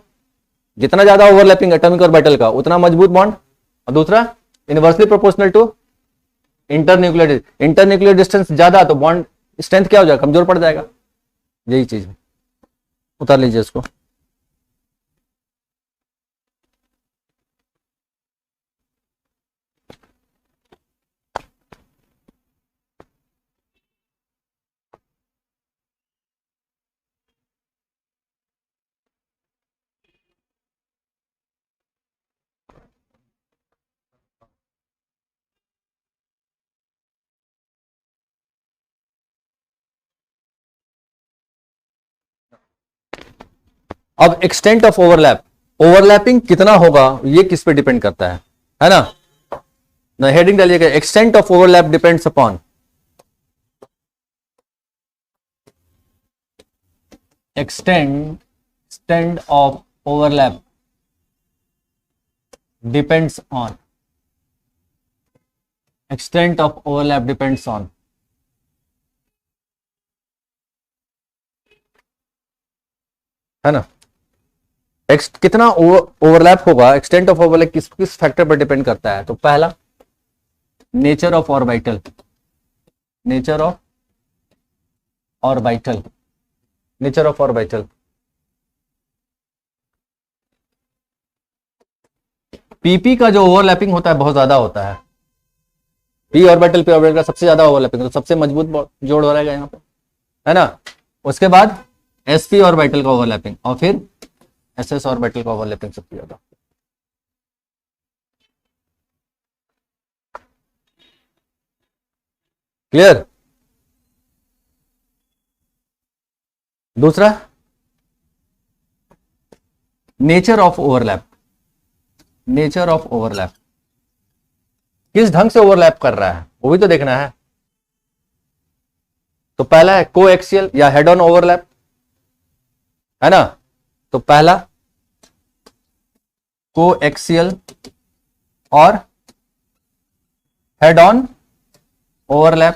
जितना ज्यादा ओवरलैपिंग एटॉमिक और मेटल का उतना मजबूत बॉन्ड, और दूसरा inversely proportional to internuclear distance ज्यादा तो बॉन्ड स्ट्रेंथ क्या हो जाएगा? कमजोर पड़ जाएगा। यही चीज है, उतार लीजिए इसको। अब एक्सटेंट ऑफ ओवरलैपिंग कितना होगा ये किस पे डिपेंड करता है ना? ना हेडिंग डालिएगा, extent of overlap depends upon, extent of overlap depends on, extent of overlap depends on, है ना। कितना ओवरलैप होगा, एक्सटेंट ऑफ ओवरलैप किस किस फैक्टर पर डिपेंड करता है। तो पहला nature of orbital, nature of orbital, nature of orbital. PP का जो ओवरलैपिंग होता है बहुत ज्यादा होता है, पी ऑर्बिटल पी ऑर्बिटल का सबसे ज्यादा ओवरलैपिंग, तो सबसे मजबूत जोड़ हो रहेगा यहाँ पे, है ना। उसके बाद एसपी ऑर्बिटल का ओवरलैपिंग और फिर एसएस ऑर्बिटल का ओवरलैपिंग सबसे ज्यादा। क्लियर। दूसरा nature of overlap, nature of overlap किस ढंग से ओवरलैप कर रहा है वो भी तो देखना है। तो पहला है कोएक्सियल या हेड ऑन ओवरलैप, है ना। तो पहला कोएक्सियल और हेड ऑन ओवरलैप,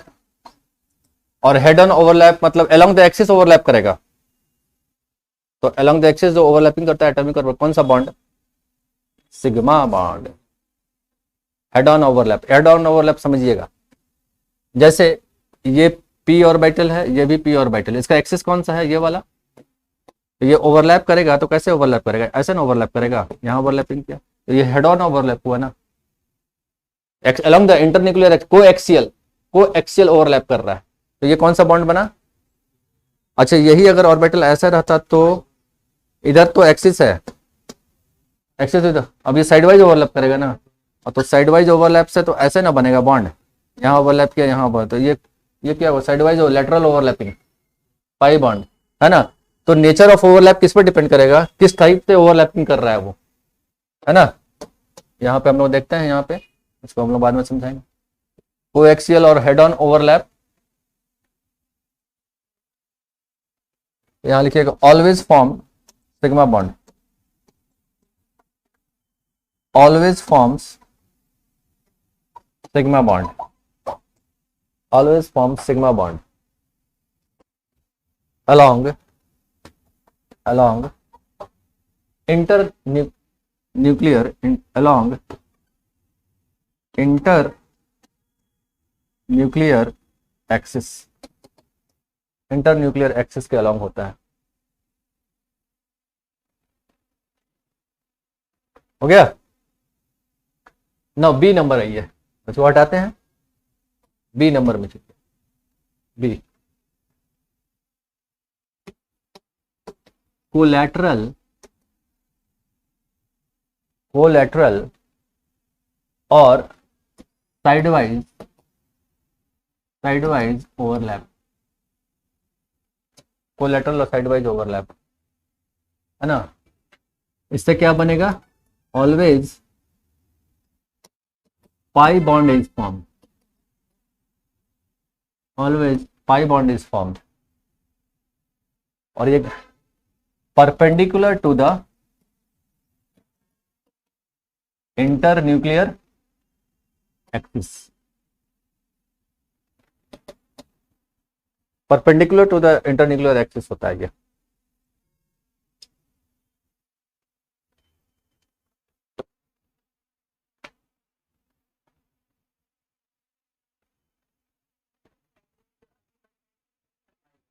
और हेड ऑन ओवरलैप मतलब अलोंग द एक्सिस ओवरलैप करेगा। तो अलोंग द एक्सिस जो ओवरलैपिंग करता है एटॉमिक ऑर्बिटल, कौन सा bond, sigma bond. Head on overlap, head on overlap समझिएगा, जैसे ये पी ऑर्बिटल है, ये भी पी ऑर्बिटल, इसका एक्सिस कौन सा है, ये वाला। तो ये ओवरलैप करेगा तो कैसे ओवरलैप करेगा, ऐसे ना ओवरलैप करेगा, यहां ओवरलैपिंग किया तो ये हेड ऑन ओवरलैप हुआ ना। Along the internuclear coaxial, coaxial overlap कर रहा है, तो ये कौन सा बॉन्ड बना। अच्छा यही अगर ऑर्बिटल ऐसा रहता तो इधर तो एक्सिस है, एक्सिस इधर, अब ये साइड वाइज ओवरलैप करेगा ना, और तो साइड वाइज ओवरलैप से तो ऐसे ना बनेगा बॉन्ड, यहाँ ओवरलैप किया यहाँ ओवर, तो ये क्या हुआ, साइड वाइज लेटरल ओवरलैपिंग, पाई बॉन्ड, है ना। तो नेचर ऑफ ओवरलैप किस पर डिपेंड करेगा, किस टाइप से ओवरलैपिंग कर रहा है वो, है ना। यहाँ पे हम लोग देखते हैं, यहाँ पे इसको हम लोग बाद में समझाएंगे। कोएक्सियल और हेड ऑन ओवरलैप, यहां लिखिएगा always form sigma bond, always forms sigma bond, always forms sigma bond along internuclear along internuclear axis, internuclear axis के अलॉन्ग होता है। हो गया ना। बी नंबर आई है, इसको हटाते हैं, बी नंबर में चलिए। बी कोलैटरल, कोलैटरल और साइडवाइज, साइडवाइज ओवरलैप, कोलैटरल और साइडवाइज ओवरलैप, है ना। इससे क्या बनेगा, always pi bond is form, always pi bond is formed, और ये perpendicular to the internuclear axis, perpendicular to the internuclear axis होता है ये।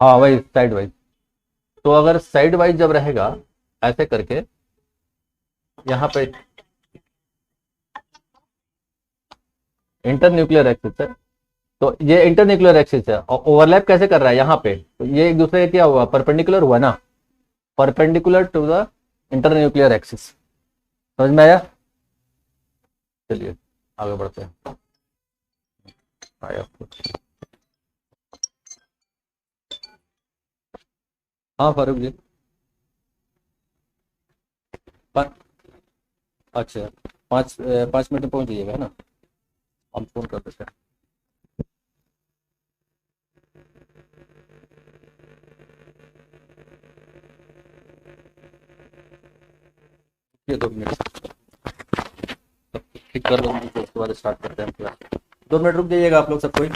हाँ वही साइड वाइज, तो अगर साइड वाइज जब रहेगा ऐसे करके, यहाँ पे इंटरन्यूक्लियर एक्सिस है, तो ये इंटरन्यूक्लियर एक्सिस है, और ओवरलैप कैसे कर रहा है यहाँ पे, तो ये एक दूसरे का क्या हुआ, परपेंडिकुलर हुआ ना, perpendicular to the internuclear axis. समझ में आया। चलिए आगे बढ़ते हैं। आया हाँ फारूक जी, पर अच्छा 5 मिनट में पहुंच जाइएगा, है ना। हम फोन कर देते हैं। ये 2 मिनट ठीक कर दो, उसके बाद स्टार्ट करते हैं पूरा। 2 मिनट रुक जाइएगा आप लोग सब कोई।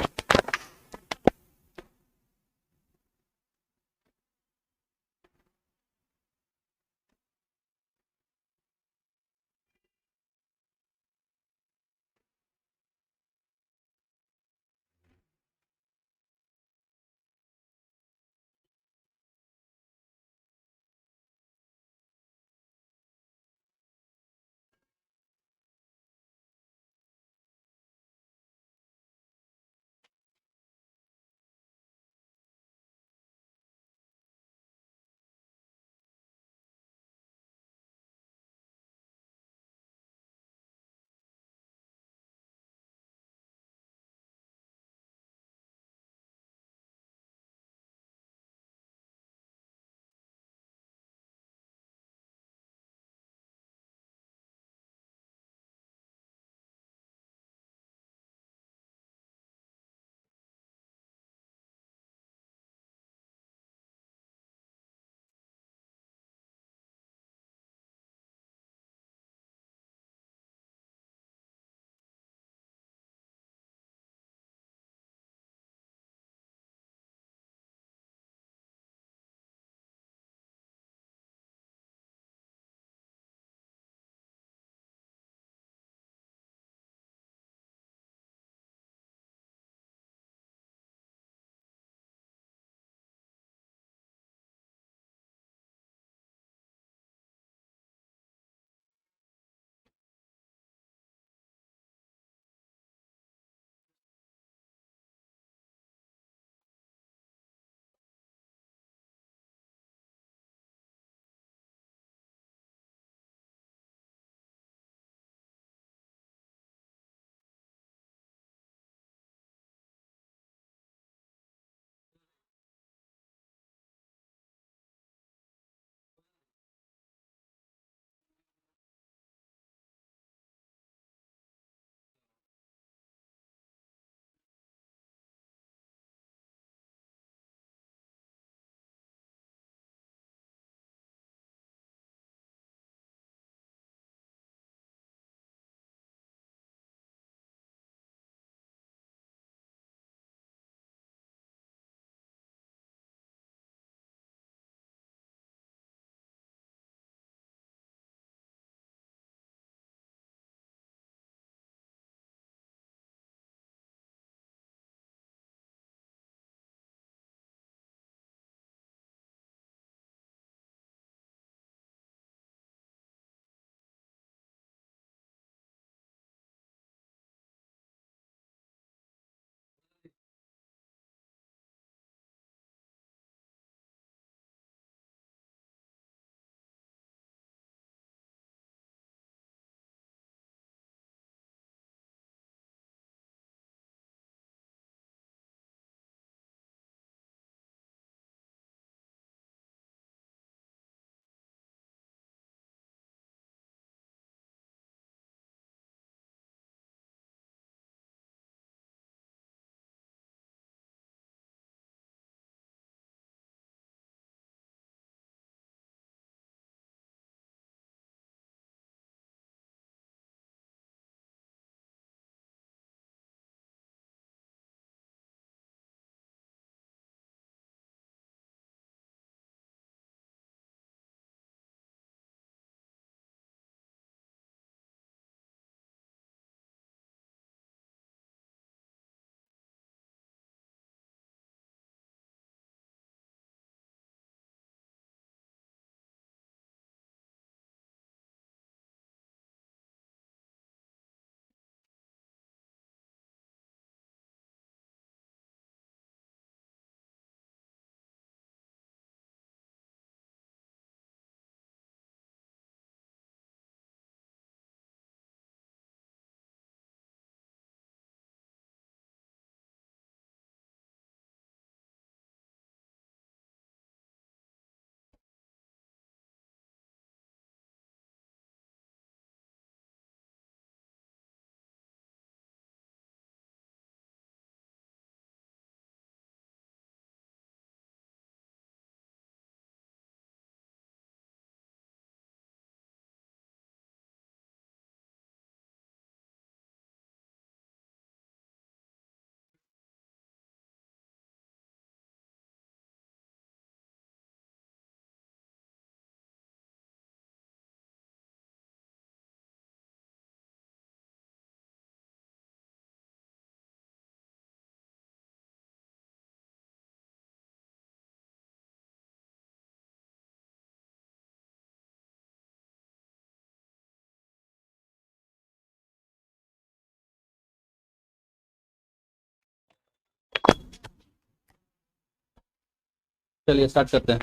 चलिए स्टार्ट करते हैं,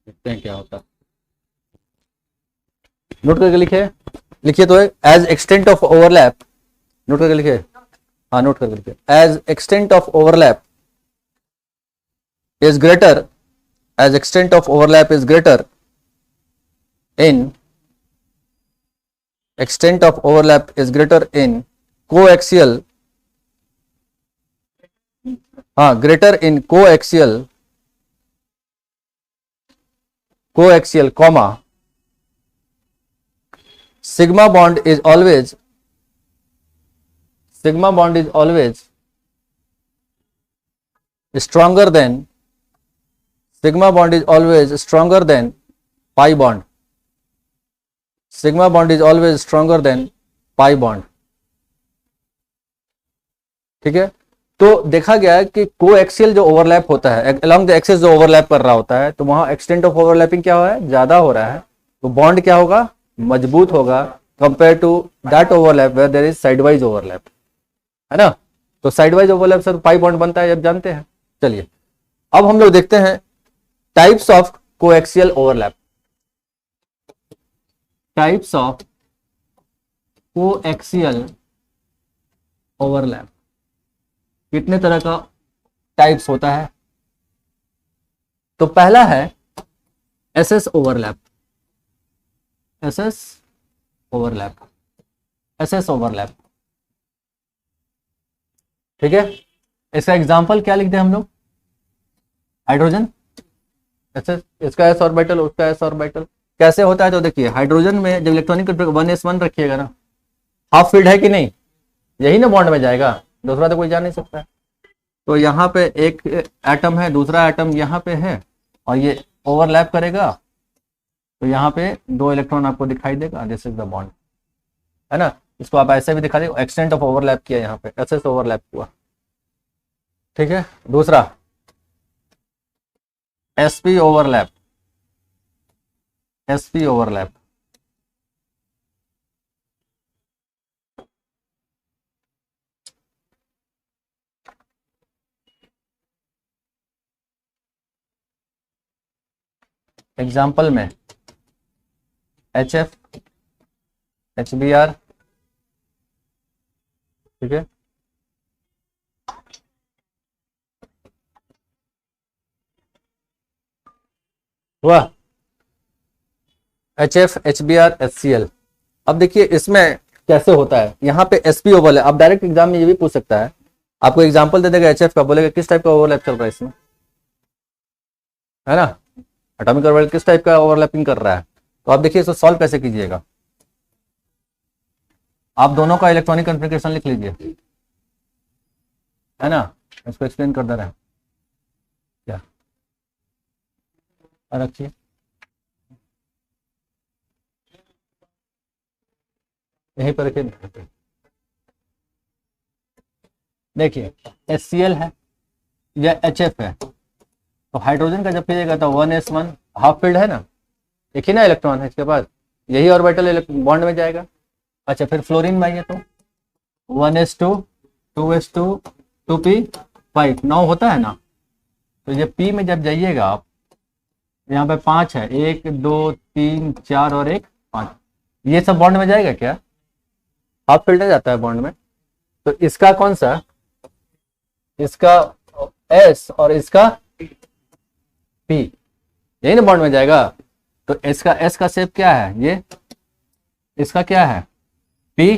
देखते हैं क्या होता है। नोट करके लिखिए, लिखिए तो as extent of overlap, note करके लिखिए, हाँ नोट करके लिखिए, as extent of overlap is greater, as extent of overlap is greater in, extent of overlap is greater in coaxial, greater in coaxial comma, sigma bond is always stronger than, sigma bond is always stronger than pi bond, sigma bond is always stronger than pi bond। ठीक है, तो देखा गया है कि कोएक्सियल जो ओवरलैप होता है, अलोंग द एक्सिस जो ओवरलैप कर रहा होता है, तो वहां एक्सटेंट ऑफ ओवरलैपिंग क्या हो रहा है, ज्यादा हो रहा है, तो बॉन्ड क्या होगा, मजबूत होगा compare to that overlap where there is sideways overlap, है ना। तो साइडवाइज ओवरलैप से पाई बॉन्ड बनता है, जब जानते हैं। चलिए अब हम लोग देखते हैं types of coaxial overlap, types of coaxial overlap, कितने तरह का टाइप्स होता है। तो पहला है SS overlap, SS overlap, SS overlap, ठीक है। इसका एग्जांपल क्या लिखते हैं हम लोग, हाइड्रोजन, एसएस, इसका एस ऑर्बिटल, उसका एस ऑर्बिटल, कैसे होता है। तो देखिए हाइड्रोजन में जब इलेक्ट्रॉनिक 1s1 रखिएगा ना, हाफ फील्ड है कि नहीं, यही ना बॉन्ड में जाएगा, दूसरा तो कोई जा नहीं सकता है। तो यहाँ पे एक एटम है, दूसरा एटम यहाँ पे है, और ये ओवरलैप करेगा, तो यहाँ पे 2 इलेक्ट्रॉन आपको दिखाई देगा, दिस इज द बॉन्ड, है ना। इसको आप ऐसे भी दिखा दे, एक्सटेंट ऑफ ओवरलैप किया, यहाँ पे एसएस ओवरलैप हुआ, ठीक है। दूसरा SP overlap, SP overlap, example में H F, H B R, ठीक है, हुआ H F, H B R, H C L. अब देखिए इसमें कैसे होता है, यहाँ पे एसपी ओवरलैप, आप डायरेक्ट एग्जाम में ये भी पूछ सकता है, आपको एग्जाम्पल दे देगा एचएफ का, बोलेगा किस टाइप का ओवरलैप चल रहा है इसमें, है ना, एटॉमिक ऑर्बिटल किस टाइप का ओवरलैपिंग कर रहा है। तो आप देखिए इसको सॉल्व कैसे कीजिएगा, आप दोनों का इलेक्ट्रॉनिक कॉन्फ़िगरेशन लिख लीजिए, है ना, इसको एक्सप्लेन कर दे रहे हैं क्या, रखिए, यहीं पर रखिए, देखिए HCl है या HF है, तो हाइड्रोजन का जब कीजिएगा तो 1s1 हाफ फील्ड है ना, एक ही ना इलेक्ट्रॉन है इसके पास, यही ऑर्बिटल बॉन्ड में जाएगा। अच्छा फिर फ्लोरीन में आइए तो 1s2 2s2 2p5 9 होता है ना, तो ये p में जब जाइएगा आप, यहाँ पे 5 है, 1 2 3 4 और 1 5, ये सब बॉन्ड में जाएगा क्या, हाफ फील्ड जाता है बॉन्ड में। तो इसका कौन सा, इसका S और इसका P, यही ना बॉन्ड में जाएगा। तो इसका S का शेप क्या है, ये इसका क्या है P,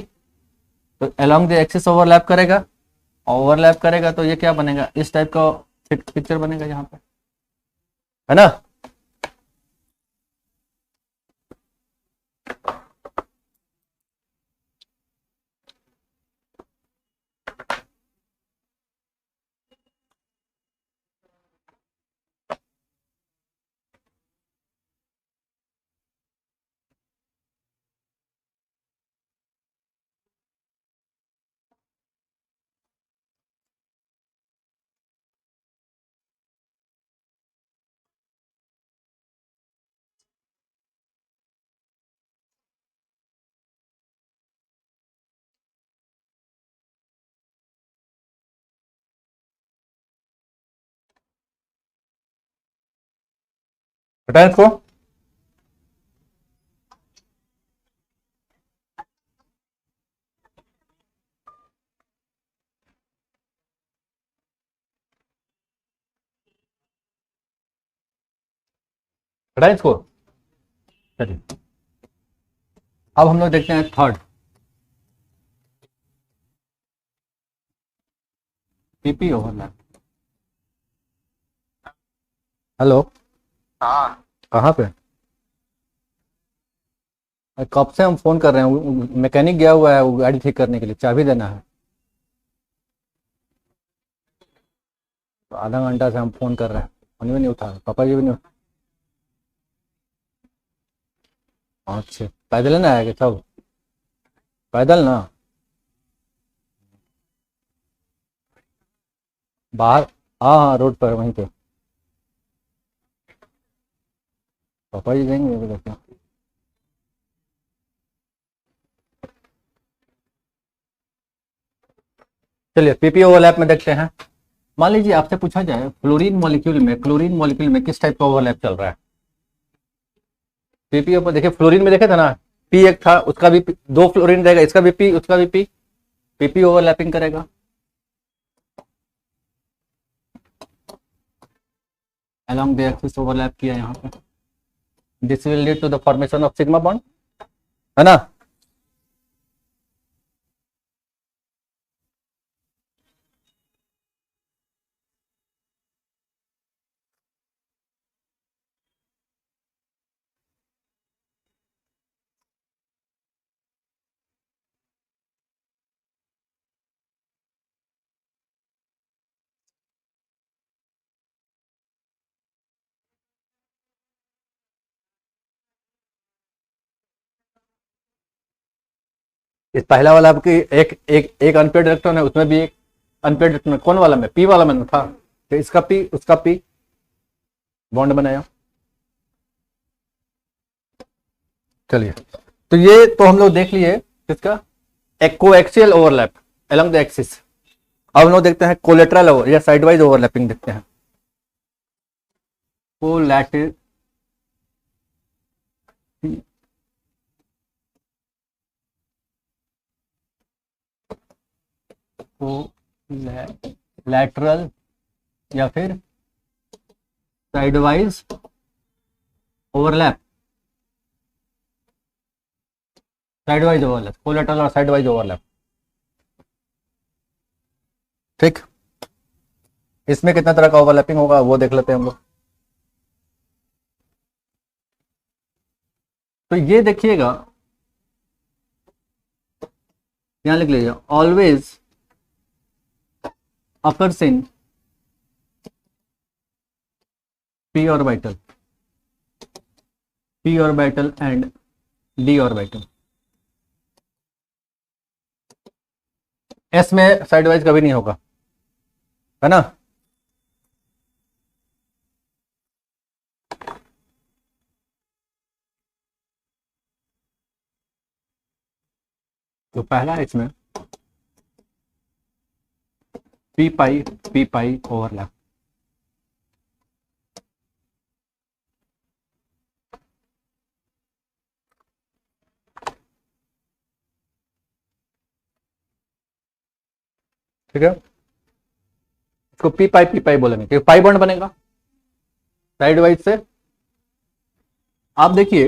तो अलोंग द एक्सिस ओवरलैप करेगा, ओवरलैप करेगा तो ये क्या बनेगा, इस टाइप का पिक्चर बनेगा यहाँ पे, है ना। हटाएं इसको। हटाएं इसको। चलिए अब हम लोग देखते हैं थर्ड, पीपी ओवरलैप। हेलो। हाँ। कहाँ पे? कब से हम फोन कर रहे हैं, मैकेनिक गया हुआ है वो गाड़ी ठीक करने के लिए, चाबी देना है। तो आधा घंटा से हम फोन कर रहे हैं, फोन भी नहीं उठा रहे, पापा जी भी नहीं। अच्छा, पैदल ना आएगा सब? पैदल ना? बाहर? हाँ हाँ, रोड पर वहीं पे। पापा जी देंगे ये देखना। चलिए पीपी ओवरलैप में देखते हैं। मान लीजिए आपसे पूछा जाए क्लोरीन मॉलिक्यूल में किस टाइप का ओवरलैप चल रहा है। पीपी पर देखिए, फ्लोरीन में देखे था ना, पी एक था, उसका भी दो फ्लोरीन रहेगा, इसका भी पी उसका भी पी, पीपी ओवरलैपिंग करेगा। along the axis ओवरलैप किया यहाँ पे, this will lead to the formation of sigma bond, है ना। इस पहला वाला आपकी एक एक एक अनपेड इलेक्ट्रॉन है, उसमें भी एक अनपेड इलेक्ट्रॉन, कौन वाला में? पी वाला में था, तो इसका पी उसका पी बॉन्ड बनाया। चलिए, तो ये तो हम लोग देख लिए किसका, एक coaxial overlap along the axis. अब हम लोग देखते हैं कोलेटरल ओवर या साइडवाइज ओवरलैपिंग देखते हैं। कोलैटर लैटरल या फिर sideways overlap, sidewise overlap, collateral और साइडवाइज ओवरलैप। ठीक, इसमें कितना तरह का ओवरलैपिंग होगा वो देख लेते हैं हम लोग। तो ये देखिएगा, यहां लिख लीजिए, always occurs in p orbital, p orbital and d orbital। s में साइडवाइज कभी नहीं होगा, है ना। तो पहला है इसमें पी पाई ओवरलैप। ठीक है, इसको पी पाई बोलेंगे क्योंकि पाई बॉन्ड बनेगा साइड वाइज से। आप देखिए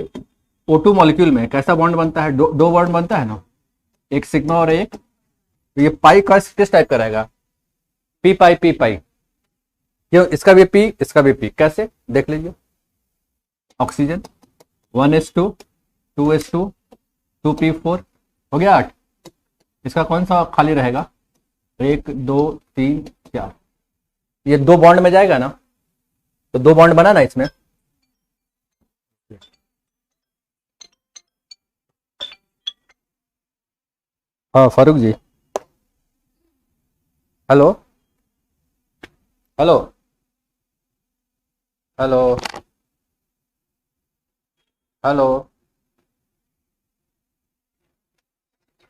O2 मॉलिक्यूल में कैसा बॉन्ड बनता है, दो बॉन्ड बनता है ना, एक सिग्मा और एक, तो ये पाई का किस टाइप का रहेगा, पी पाई। क्यों, इसका भी पी इसका भी पी, कैसे देख लीजिए। ऑक्सीजन 1s2 2s2 2p4 हो गया 8। इसका कौन सा खाली रहेगा, 1 2 3 4, ये दो बॉन्ड में जाएगा ना, तो दो बॉन्ड बना ना इसमें। हाँ Farooq ji, hello hello hello hello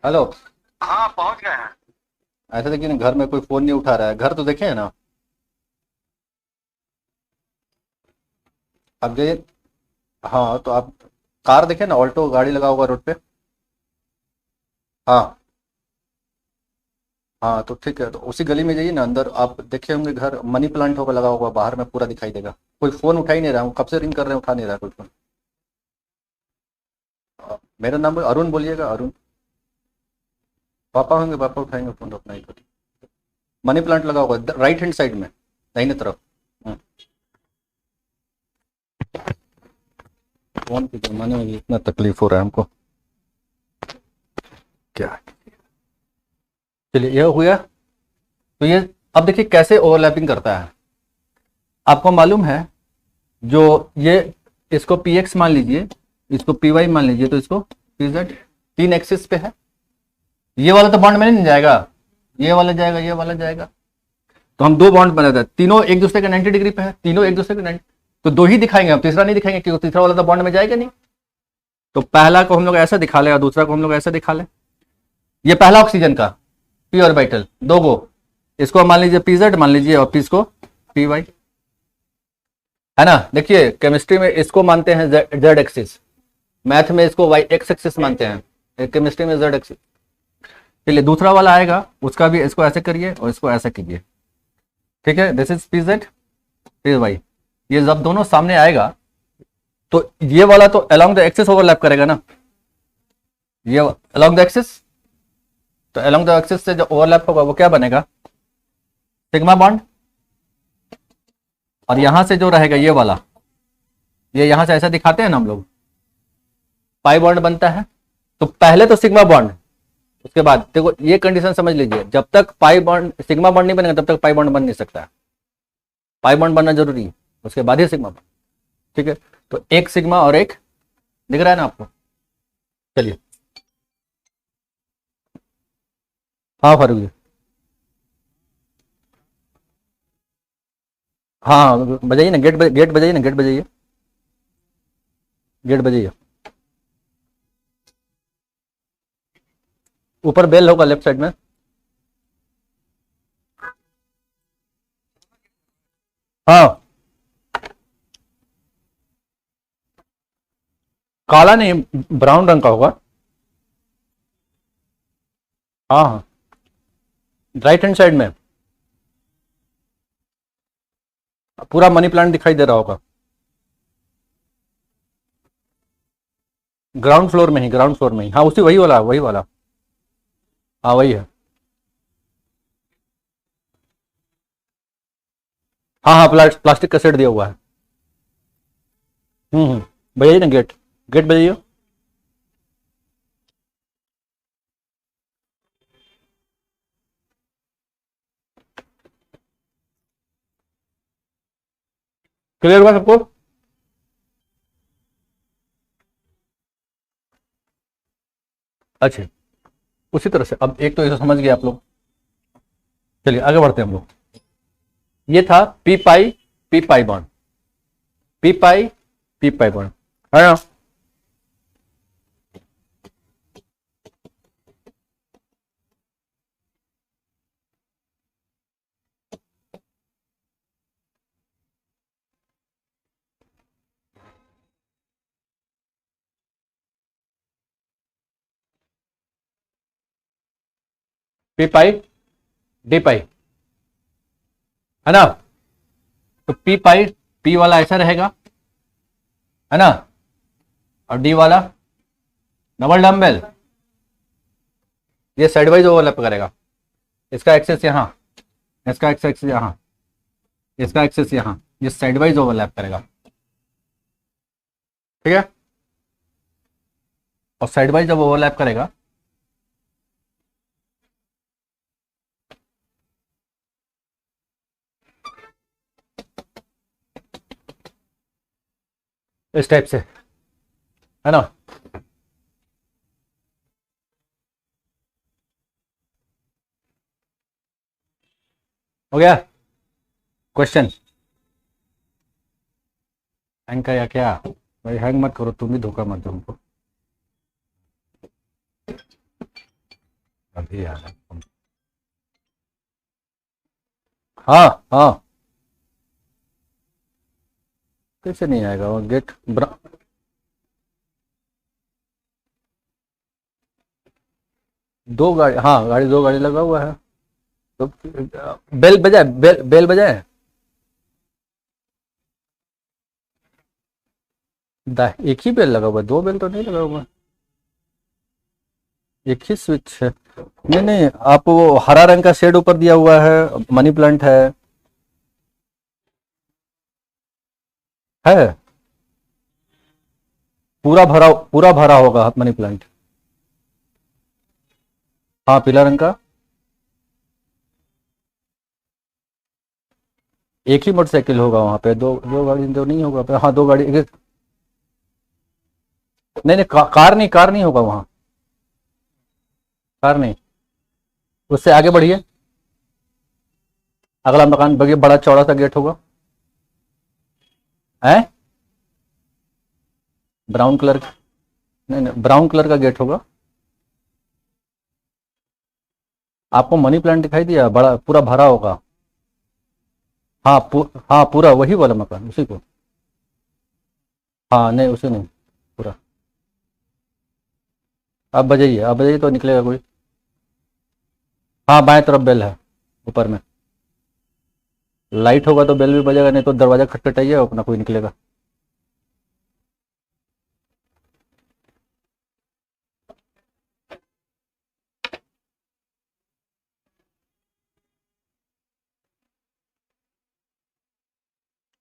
hello. हाँ पहुंच गए हैं। ऐसे देखिए ना, घर में कोई फोन नहीं उठा रहा है, घर तो देखे है ना। अब ये हाँ तो आप कार देखे ना, ऑल्टो गाड़ी लगा होगा रोड पे। हाँ हाँ, तो ठीक है, तो उसी गली में जाइए ना, अंदर आप देखे होंगे घर, मनी प्लांट होगा लगा होगा, बाहर में पूरा दिखाई देगा। कोई फोन उठा ही नहीं रहा हूँ, कब से रिंग कर रहे हैं, उठा नहीं रहा कोई फोन। मेरा नाम अरुण बोलिएगा, अरुण। पापा होंगे, पापा उठाएंगे फोन तो अपना ही करिए। मनी प्लांट लगा होगा राइट हैंड साइड में, दाहिने तरफ। फोन के जमाने में भी इतना तकलीफ हो रहा है हमको, क्या है। चलिए ये हो गया। तो ये अब देखिए कैसे ओवरलैपिंग करता है। आपको मालूम है, जो ये इसको पी एक्स मान लीजिए, इसको पी वाई मान लीजिए, तो इसको पी जेड, तीन एक्सिस पे है। ये वाला तो बॉन्ड में नहीं जाएगा, ये वाला जाएगा, ये वाला जाएगा। तो हम दो बॉन्ड बना था, तीनों एक दूसरे के 90 डिग्री पे है, तीनों एक दूसरे के 90। तो दो ही दिखाएंगे हम, तीसरा नहीं दिखाएंगे, क्योंकि तीसरा वाला तो बॉन्ड में जाएगा नहीं। तो पहला को हम लोग ऐसा दिखा ले और दूसरा को हम लोग ऐसा दिखा ले। ये पहला ऑक्सीजन का पी ऑर्बिटल, दो गो, इसको मान लीजिए पी जेड मान लीजिए, और इसको पी वाई, है ना। देखिए केमिस्ट्री में इसको मानते हैं जेड एक्सिस, मैथ में इसको वाई एक्स एक्सिस मानते हैं, केमिस्ट्री में जेड एक्सिस। चलिए दूसरा वाला आएगा, उसका भी इसको ऐसे करिए और इसको ऐसे कीजिए, ठीक है। This is P Z, P Y. ये जब दोनों सामने आएगा तो ये वाला तो अलोंग द एक्सिस ओवरलैप करेगा ना, ये अलोंग द एक्सिस। तो अलोंग द एक्सिस से जो ओवरलैप होगा वो क्या बनेगा, सिग्मा बॉन्ड। और यहां से जो रहेगा ये वाला, ये यहां से ऐसा दिखाते हैं ना हम लोग, पाई बॉन्ड बनता है। तो पहले तो सिग्मा बॉन्ड, उसके बाद देखो ये कंडीशन समझ लीजिए, जब तक पाई बॉन्ड सिग्मा बॉन्ड नहीं बनेगा तब तक पाई बॉन्ड बन नहीं सकता है। पाई बॉन्ड बनना जरूरी है, उसके बाद ही सिग्मा बॉन्ड, ठीक है। तो एक सिग्मा और एक, दिख रहा है ना आपको। चलिए हाँ फारूक जी, हाँ बजाइए ना, गेट बजाइए ना, गेट बजाइए, गेट बजाइए। ऊपर बेल होगा लेफ्ट साइड में। हाँ काला नहीं, ब्राउन रंग का होगा। हाँ हाँ, राइट हैंड साइड में पूरा मनी प्लांट दिखाई दे रहा होगा। ग्राउंड फ्लोर में ही, ग्राउंड फ्लोर में ही, हाँ उसी वही वाला, वही वाला, हाँ वही है। हाँ हाँ, प्लास्टिक का सेट दिया हुआ है। बजाइए ना गेट, गेट बजाइए। क्लियर हुआ सबको। अच्छा, उसी तरह से अब एक तो ऐसा समझ गए आप लोग। चलिए आगे बढ़ते हैं हम लोग। ये था पी पाई बॉन्ड, पी पाई, पी पाई बॉन्ड, है ना। पी पाई, डी पाई, है ना। तो पी पाई, पी वाला ऐसा रहेगा, है ना, और डी वाला डबल डम्बल, ये साइड वाइज ओवरलैप करेगा। इसका एक्सेस यहाँ, इसका एक्सेस यहाँ, इसका एक्सेस यहाँ, ये साइड वाइज ओवरलैप करेगा, ठीक है। और साइड वाइज जब ओवरलैप करेगा, इस टाइप से, है ना। हो गया क्वेश्चन, हैंग का या क्या भाई, हैंग मत करो, तुम भी धोखा मत दो हमको। अभी आ रहा है। हाँ हाँ, कैसे नहीं आएगा वो गेट दो गाड़ी, हाँ गाड़ी, दो गाड़ी लगा हुआ है। तो बेल बजाए, बेल बजाए। एक ही बेल लगा हुआ है, दो बेल तो नहीं लगा हुआ। एक ही स्विच है। नहीं नहीं, आप वो हरा रंग का शेड ऊपर दिया हुआ है, मनी प्लांट है पूरा भरा होगा मनी प्लांट। हाँ पीला रंग का। एक ही मोटरसाइकिल होगा वहां पे, दो दो गाड़ी तो नहीं होगा पे। हाँ दो गाड़ी नहीं नहीं, कार नहीं होगा वहां। कार नहीं। उससे आगे बढ़िए, अगला मकान बड़ी बड़ा चौड़ा सा गेट होगा। है ब्राउन कलर का। नहीं नहीं, ब्राउन कलर का गेट होगा। आपको मनी प्लांट दिखाई दिया, बड़ा पूरा भरा होगा। हाँ हाँ पूरा वही वाला मकान, उसी को। हाँ नहीं उसे नहीं, पूरा। आप बजाइए तो निकलेगा कोई। हाँ बाएं तरफ बेल है, ऊपर में। लाइट होगा तो बेल भी बजेगा, नहीं तो दरवाजा खटखटाइए, अपना कोई निकलेगा।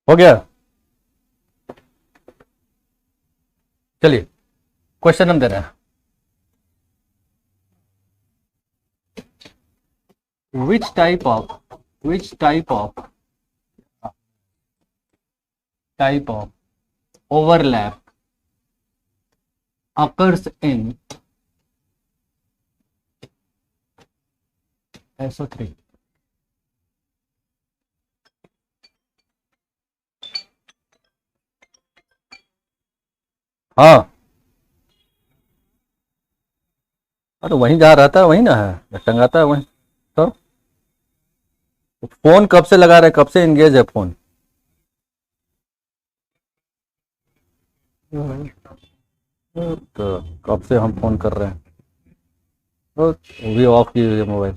हो गया। चलिए क्वेश्चन हम दे रहे हैं। which type of which type of overlap occurs in SO3? हाँ, अरे वहीं जहाँ रहता है वहीं ना है, टंगाता है वहीं। तो फोन कब से लगा रहे, कब से इंगेज है फोन? तो कब से हम फोन कर रहे हैं। तो वो भी ऑफ किए हुए मोबाइल।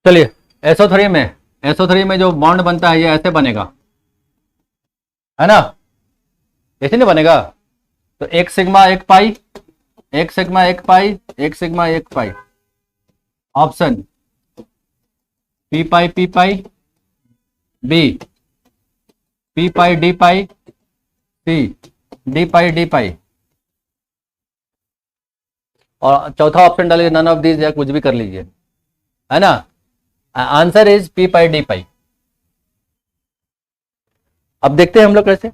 चलिए, एसओ थ्री में जो बॉन्ड बनता है ये ऐसे बनेगा, है ना? ऐसे नहीं बनेगा। तो एक सिग्मा एक पाई, एक सिग्मा एक पाई, एक सिग्मा एक पाई। ऑप्शन पी पाई बी, पी पाई डी पाई, सी डी पाई। और चौथा ऑप्शन डालिए नन ऑफ दीज, या कुछ भी कर लीजिए, है ना? Answer is P pi D pi. अब देखते हैं हम लोग कैसे,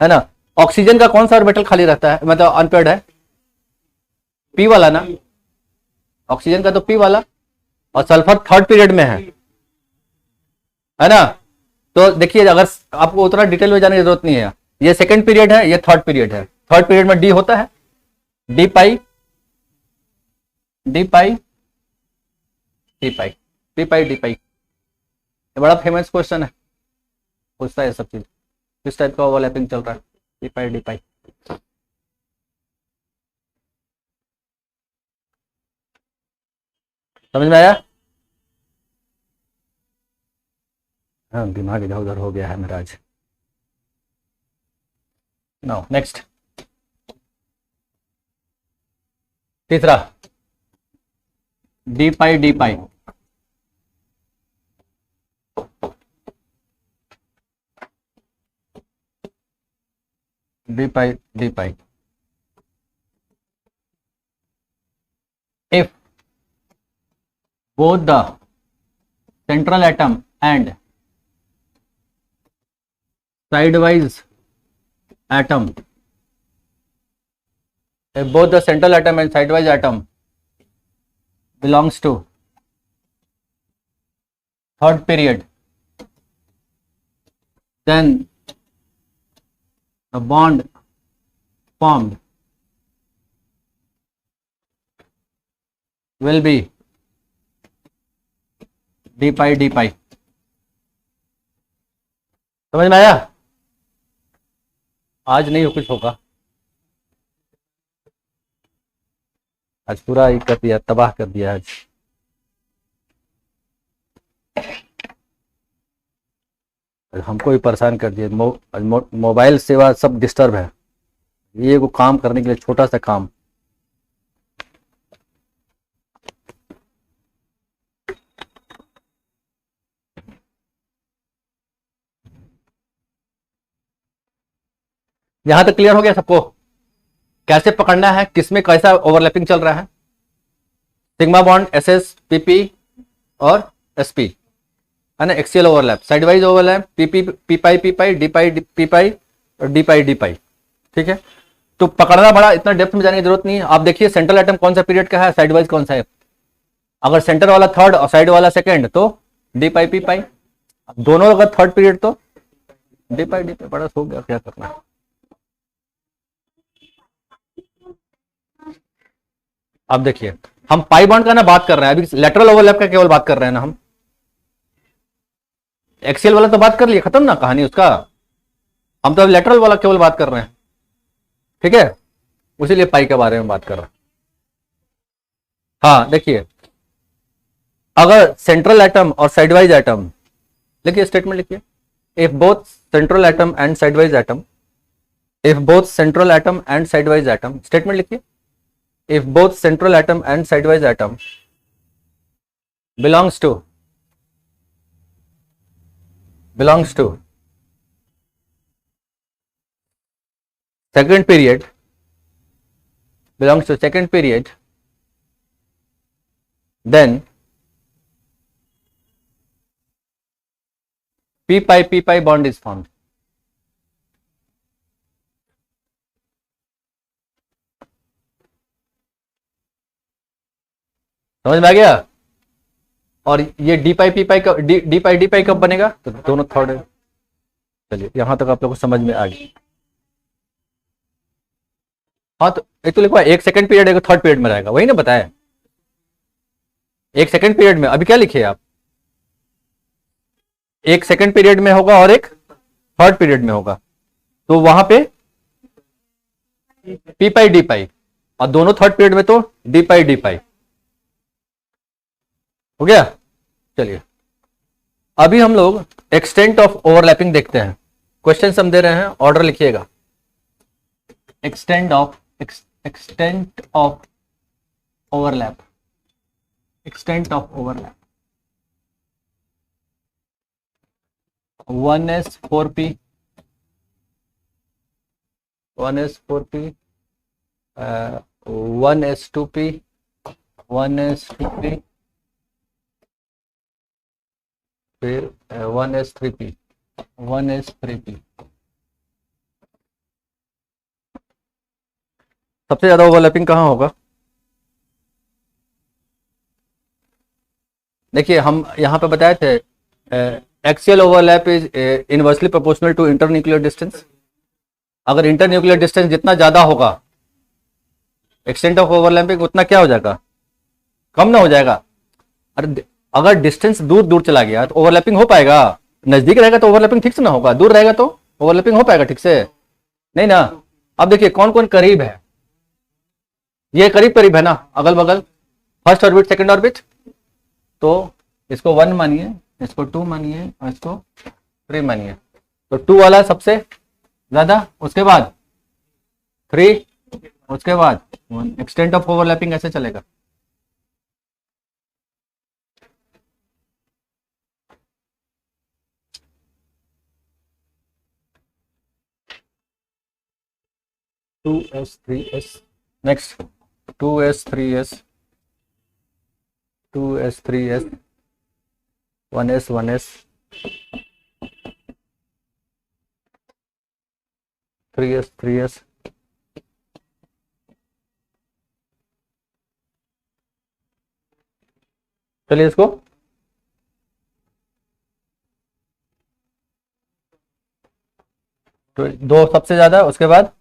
है ना? ऑक्सीजन का कौन सा ऑर्बिटल खाली रहता है, मतलब अनपेयर्ड है? पी वाला ना, ऑक्सीजन का तो पी वाला। और सल्फर थर्ड पीरियड में है ना? तो देखिए, अगर आपको उतना डिटेल में जाने की जरूरत नहीं है, ये सेकंड पीरियड है, ये थर्ड पीरियड है। थर्ड पीरियड में डी होता है, D pi D pi D pi, P pi D पाई। ये बड़ा फेमस क्वेश्चन है, पूछता है सब चीज। किस टाइप का ओवरलैपिंग चल रहा है, पी पाई डी पाई। समझ में आया? हाँ दिमाग इधर उधर हो गया है मेरा आज। नाउ नेक्स्ट, तीसरा D pi D pi. D pi D pi. if both the central atom and sidewise atom, if both the central atom and sidewise atom belongs to third period, then the bond formed will be D pi D pi. समझ में आया? आज नहीं हो कुछ होगा, आज पूरा ही कर दिया, तबाह कर दिया आज। हमको भी परेशान कर दिया, मोबाइल सेवा सब डिस्टर्ब है। ये वो काम करने के लिए छोटा सा काम। यहां तक क्लियर हो गया सबको, कैसे पकड़ना है, किसमें कैसा ओवरलैपिंग चल रहा है। Sigma bond S S PP और एसपी है ना, axial overlap, sidewise overlap, PP P pi P pi D pi P pi और डी पाई डी पाई। ठीक है, तो पकड़ना बड़ा इतना डेप्थ में जाने की जरूरत नहीं है। आप देखिए सेंट्रल एटम कौन सा पीरियड का है, साइडवाइज कौन सा है। अगर सेंटर वाला थर्ड और साइड वाला सेकंड तो डी पाई पी पाई, दोनों अगर थर्ड पीरियड तो डी पाई डी पाई। बड़ा हो गया, क्या करना है। अब देखिए हम पाई बॉन्ड का ना बात कर रहे हैं, अभी लेटरल ओवरलैप का केवल बात कर रहे हैं ना हम। एक्सियल वाला तो बात कर लिए, खत्म ना कहानी उसका। हम तो अब लेटरल वाला केवल बात कर रहे हैं, ठीक है, उसीलिए पाई के बारे में बात कर रहे हैं। हाँ देखिए, अगर सेंट्रल एटम और साइडवाइज एटम, लिखिए स्टेटमेंट लिखिए, if both central atom and sideways atom, if both central atom and sideways atom, statement लिखिए, if both central atom and sidewise atom belongs to second period, then p pi bond is formed. समझ में आ गया। और ये डी पाई पी पाई कब, डी पाई कब बनेगा, तो दोनों थर्ड है। चलिए यहां तक आप लोगों को समझ में आ गई। हाँ तो एक तो लिखवा, एक सेकंड पीरियड एक थर्ड पीरियड में रहेगा, वही ना बताया। एक सेकंड पीरियड में, अभी क्या लिखे आप, एक सेकंड पीरियड में होगा और एक थर्ड पीरियड में होगा, तो वहां पे पी पाई डी पाई, और दोनों थर्ड पीरियड में तो डी पाई हो गया। चलिए अभी हम लोग एक्सटेंट ऑफ ओवरलैपिंग देखते हैं। क्वेश्चन हम दे रहे हैं, ऑर्डर लिखिएगा। Extent of overlap, extent of overlap 1s4p 1s2p 1s2p फिर 1s3p 1s3p। सबसे ज्यादा ओवरलैपिंग कहाँ होगा, देखिए हम यहां पे बताए थे, axial overlap is inversely proportional to internuclear distance. अगर इंटरन्यूक्लियर डिस्टेंस जितना ज्यादा होगा, एक्सटेंट ऑफ ओवरलैपिंग उतना क्या हो जाएगा, कम ना हो जाएगा। अरे अगर डिस्टेंस दूर दूर चला गया तो ओवरलैपिंग हो पाएगा, नजदीक रहेगा तो ओवरलैपिंग ठीक से ना होगा, दूर रहेगा तो ओवरलैपिंग हो पाएगा ठीक से, नहीं ना। अब देखिए कौन कौन करीब है, ये करीब करीब है ना, अगल बगल, फर्स्ट ऑर्बिट सेकंड ऑर्बिट, तो इसको 1 मानिए, इसको 2 मानिए और इसको 3 मानिए। तो 2 वाला सबसे ज्यादा, उसके बाद 3, उसके बाद 1। एक्सटेंट ऑफ ओवरलैपिंग ऐसे चलेगा। Two S three S, next 2s3s 2s3s 1s 3s चलिए इसको तो 2 सबसे ज्यादा, उसके बाद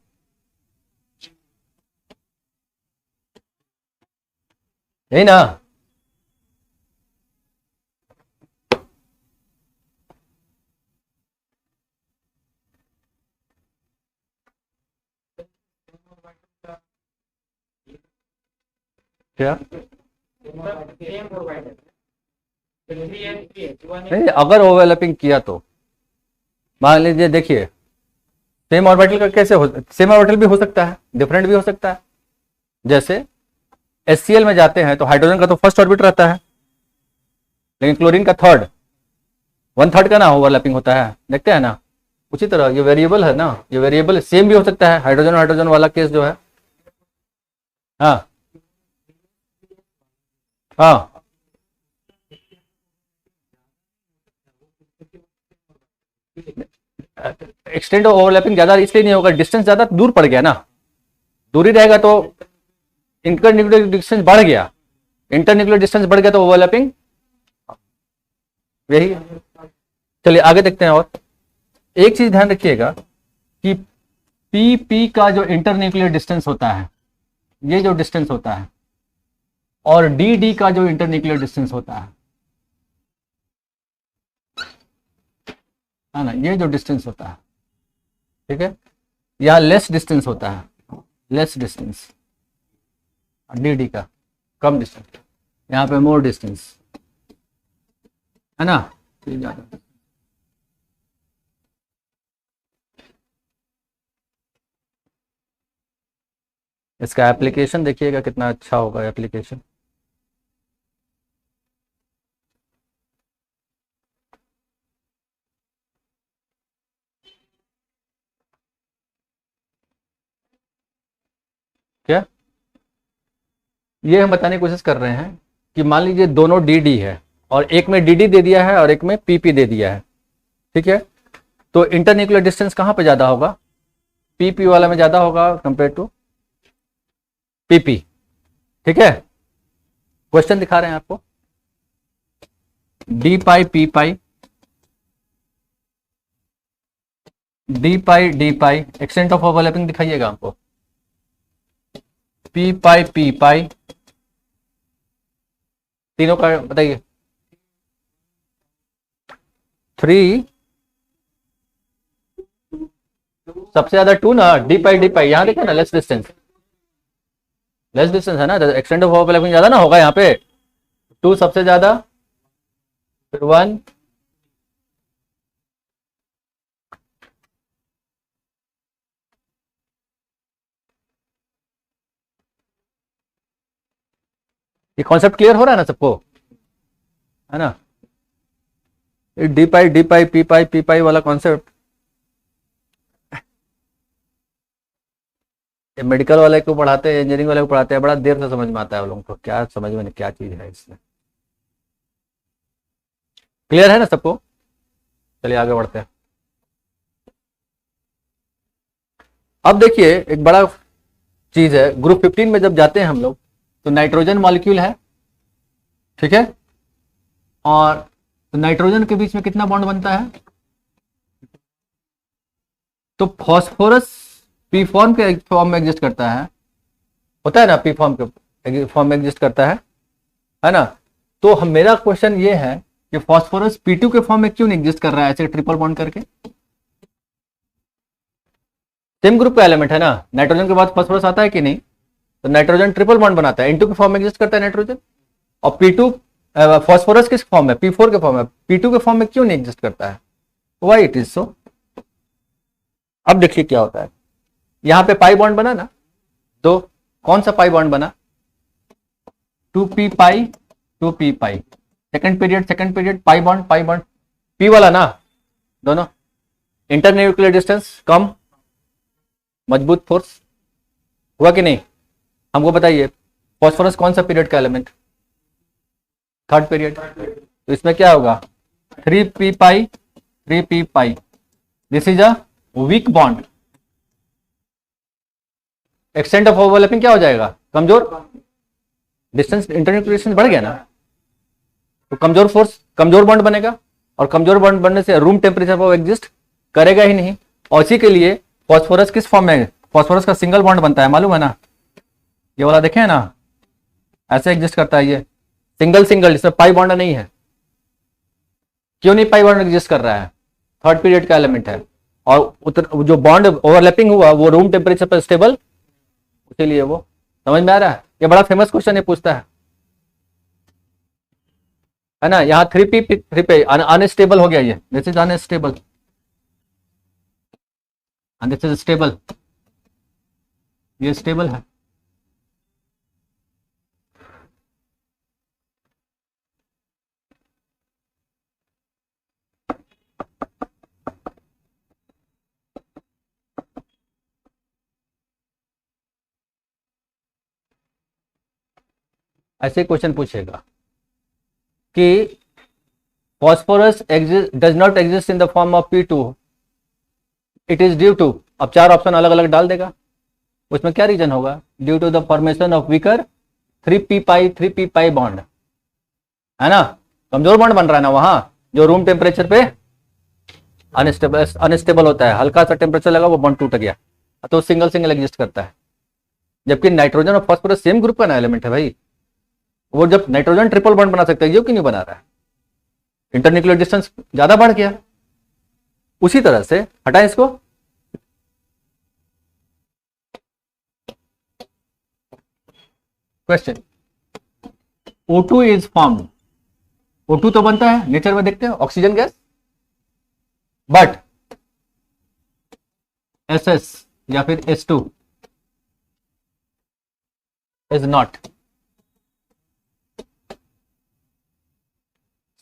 यही ना, क्या नहीं, अगर ओवरलैपिंग किया तो मान लीजिए, देखिए सेम ऑर्बिटल का कैसे हो, सेम ऑर्बिटल भी हो सकता है, डिफरेंट भी हो सकता है। जैसे HCl में जाते हैं तो हाइड्रोजन का तो फर्स्ट ऑर्बिट रहता है, लेकिन क्लोरीन का थर्ड, 1/3 का ना ओवरलैपिंग होता है, देखते हैं ना। उसी तरह ये वेरिएबल है ना, ये वेरिएबल सेम भी हो सकता है, हाइड्रोजन हाइड्रोजन वाला केस जो है। हाँ हाँ, एक्सटेंड ओवरलैपिंग ज्यादा इसलिए नहीं होगा, डिस्टेंस ज्यादा दूर पड़ गया ना, दूरी रहेगा तो इंटरन्यूक्लियर डिस्टेंस बढ़ गया, इंटरन्यूक्लियर डिस्टेंस बढ़ गया तो ओवरलैपिंग यही है। चलिए आगे देखते हैं। और एक चीज ध्यान रखिएगा कि पी का जो इंटरन्यूक्लियर डिस्टेंस होता है, ये जो डिस्टेंस होता है, और डी का जो इंटरन्यूक्लियर डिस्टेंस होता है ना, ये जो डिस्टेंस होता है, ठीक है, यहाँ लेस डिस्टेंस होता है, लेस डिस्टेंस, डी का कम डिस्टेंस, यहाँ पे मोर डिस्टेंस है ना, ज्यादा। इसका एप्लीकेशन देखिएगा कितना अच्छा होगा एप्लीकेशन। क्या ये हम बताने की कोशिश कर रहे हैं कि मान लीजिए दोनों डी है, और एक में डी दे दिया है और एक में पी दे दिया है, ठीक है, तो इंटरन्यूक्लियर डिस्टेंस कहां पे ज्यादा होगा, पी वाला में ज्यादा होगा कंपेयर टू पी, ठीक है। क्वेश्चन दिखा रहे हैं आपको, D pi D pi extent of overlapping दिखाइएगा हमको, पी पाई तीनों का बताइए। 3 सबसे ज्यादा 2 ना, डी पाई यहां देखिए ना, लेस डिस्टेंस है ना, एक्सटेंट ऑफ ओवरलैपिंग ज्यादा ना होगा यहाँ पे, 2 सबसे ज्यादा, फिर 1, ये कॉन्सेप्ट क्लियर हो रहा है ना सबको, है ना, डी पाई पी पाई वाला कॉन्सेप्ट, ये मेडिकल वाले को पढ़ाते हैं, इंजीनियरिंग वाले को पढ़ाते हैं, बड़ा देर से समझ में आता है वो लोगों को, क्या समझ में क्या चीज है इसमें। क्लियर है ना सबको, चलिए आगे बढ़ते हैं। अब देखिए एक बड़ा चीज है, ग्रुप 15 में जब जाते हैं हम लोग तो नाइट्रोजन मॉलिक्यूल है, ठीक है, और तो नाइट्रोजन के बीच में कितना बॉन्ड बनता है, तो फॉस्फोरस पी फॉर्म के फॉर्म में एग्जिस्ट करता है, होता है ना, पी फॉर्म के फॉर्म में एग्जिस्ट करता है ना। तो हम, मेरा क्वेश्चन ये है कि फॉस्फोरस P2 के फॉर्म में क्यों नहीं एग्जिस्ट कर रहा है ऐसे ट्रिपल बॉन्ड करके, सेम ग्रुप का एलिमेंट है ना, नाइट्रोजन के बाद फॉस्फोरस आता है कि नहीं, तो नाइट्रोजन ट्रिपल बॉन्ड बनाता है, N2 के फॉर्म में एग्जिस्ट करता है नाइट्रोजन, और P2 फॉस्फोरस किस फॉर्म में, P4 के फॉर्म में, P2 के फॉर्म में क्यों नहीं एग्जिस्ट करता है, व्हाई इट इज सो। अब देखिए क्या होता है, यहां पे पाई बॉन्ड बना ना, तो कौन सा पाई बॉन्ड बना, 2p pi second period pi bond P वाला ना, दोनों इंटरन्यूक्लियर डिस्टेंस कम, मजबूत फोर्स, हुआ कि नहीं, हमको बताइए। फॉस्फोरस कौन सा पीरियड का एलिमेंट, थर्ड पीरियड, तो इसमें क्या होगा, 3p pi this is a weak bond, extent of overlapping क्या हो जाएगा, कमजोर, डिस्टेंस इंटरन्यूक्लियर डिस्टेंस बढ़ गया ना, तो कमजोर फोर्स, कमजोर बॉन्ड बनेगा, और कमजोर बॉन्ड बनने से रूम टेम्परेचर पर एग्जिस्ट करेगा ही नहीं। और इसी के लिए फॉस्फोरस किस फॉर्म में, फॉस्फोरस का सिंगल बॉन्ड बनता है, मालूम है ना, ये वाला देखे है ना, ऐसे एग्जिस्ट करता है, ये सिंगल, इसमें पाई बॉन्ड नहीं है, क्यों नहीं पाई बॉन्ड एग्जिस्ट कर रहा है, थर्ड पीरियड का एलिमेंट है, और जो बॉन्ड ओवरलैपिंग हुआ वो रूम टेम्परेचर पर स्टेबल, इसीलिए वो समझ में आ रहा है? ये बड़ा फेमस क्वेश्चन ये पूछता है ना? यहाँ 3p अनस्टेबल हो गया, ये this is unstable and this is stable, ये स्टेबल है। ऐसे क्वेश्चन पूछेगा कि phosphorus does not exist in the form of P2, it is due to, अब 4 ऑप्शन अलग अलग डाल देगा, उसमें क्या रीजन होगा? Due to the formation of weaker 3p pi bond, है ना? कमजोर बॉन्ड बन रहा है ना वहां, जो रूम टेम्परेचर पे अनस्टेबल होता है, हल्का सा टेम्परेचर लगा वो बॉन्ड टूट गया, तो सिंगल सिंगल एग्जिस्ट करता है। जबकि नाइट्रोजन और फॉस्फोरस सेम ग्रुप का ना एलिमेंट है भाई, वो जब नाइट्रोजन ट्रिपल बॉन्ड बना सकता है, ये क्यों नहीं बना रहा है? इंटरन्यूक्लियर डिस्टेंस ज्यादा बढ़ गया। उसी तरह से हटाएं इसको, question O2 is form, O2 तो बनता है नेचर में, देखते हैं ऑक्सीजन गैस, बट SS या फिर S2 is not.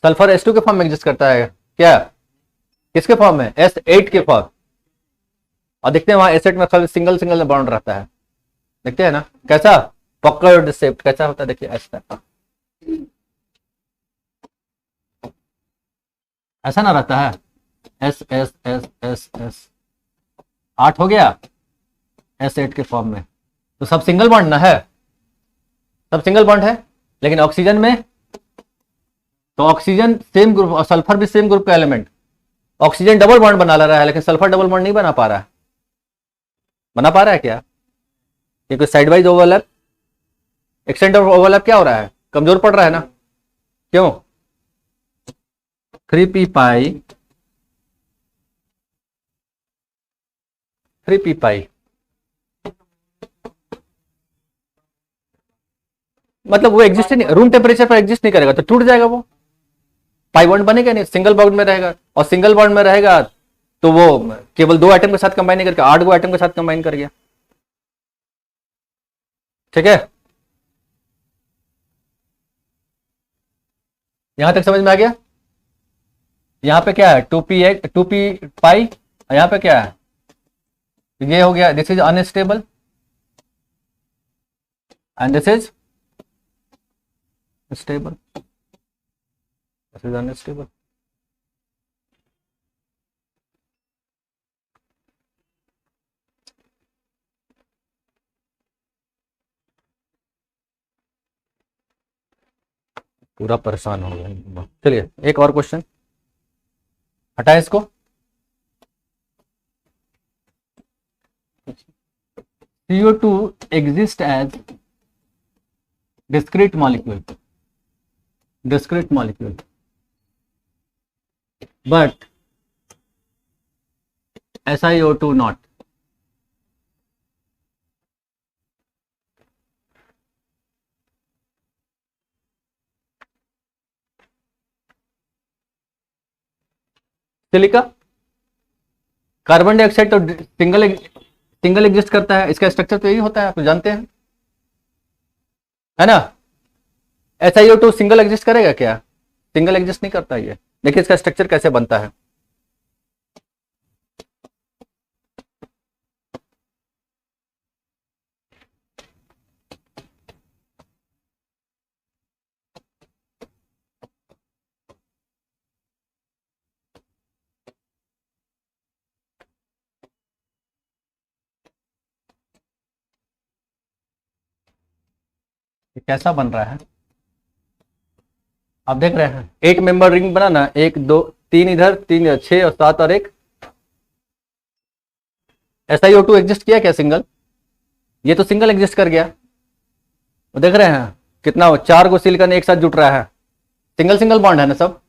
Sulphur S2 के फॉर्म में एग्जिस्ट करता है क्या? किसके फॉर्म में? S8 के फॉर्म। और देखते हैं वहां S8 में खाली सिंगल सिंगल बॉन्ड रहता है, देखते हैं ना कैसा पकड़ शेप कैसा होता है, देखिए ऐसा ना रहता है, S S S S S 8 हो गया S8 के फॉर्म में, तो सब सिंगल बॉन्ड ना है, सब सिंगल बॉन्ड है। लेकिन ऑक्सीजन में तो ऑक्सीजन सेम ग्रुप और सल्फर भी सेम ग्रुप का एलिमेंट, ऑक्सीजन डबल बॉन्ड बना ले रहा है, लेकिन सल्फर डबल बॉन्ड नहीं बना पा रहा है। बना पा रहा है क्या? ये कोई side wise overlap, extend of overlap क्या हो रहा है? कमजोर पड़ रहा है ना, क्यों? 3p पाई मतलब वो एग्जिस्ट नहीं, रूम टेम्परेचर पर एग्जिस्ट नहीं करेगा तो टूट जाएगा, वो पाई बॉन्ड बनेगा नहीं, सिंगल बॉन्ड में रहेगा। और सिंगल बॉन्ड में रहेगा तो वो केवल 2 आइटम के साथ कंबाइन नहीं करके 8 गो आइटम के साथ कंबाइन कर गया। ठीक है, यहां तक समझ में आ गया? यहां पे क्या है? 2p पाई, यहां पे क्या है? ये हो गया, this is unstable and this is stable, this is unstable. पूरा परेशान हो गया। चलिए एक और क्वेश्चन, हटाए इसको। CO2 exist as discrete molecule, but SiO2 not. Silica, carbon dioxide तो सिंगल एग्जिस्ट करता है, इसका स्ट्रक्चर तो यही होता है, आप जानते हैं, है ना? SiO2 सिंगल एग्जिस्ट करेगा क्या? सिंगल एग्जिस्ट नहीं करता ये। देखिए इसका स्ट्रक्चर कैसे बनता है। ये कैसा बन रहा है आप देख रहे हैं? 8 मेंबर रिंग बनाना, 1 2 3 इधर, 3 इधर, 6 और 7 और 1। SiO2 एग्जिस्ट किया क्या सिंगल? ये तो सिंगल एग्जिस्ट कर गया, वो देख रहे हैं कितना, 4 गो सिलिकॉन एक साथ जुट रहा है, सिंगल सिंगल बॉन्ड है ना सब,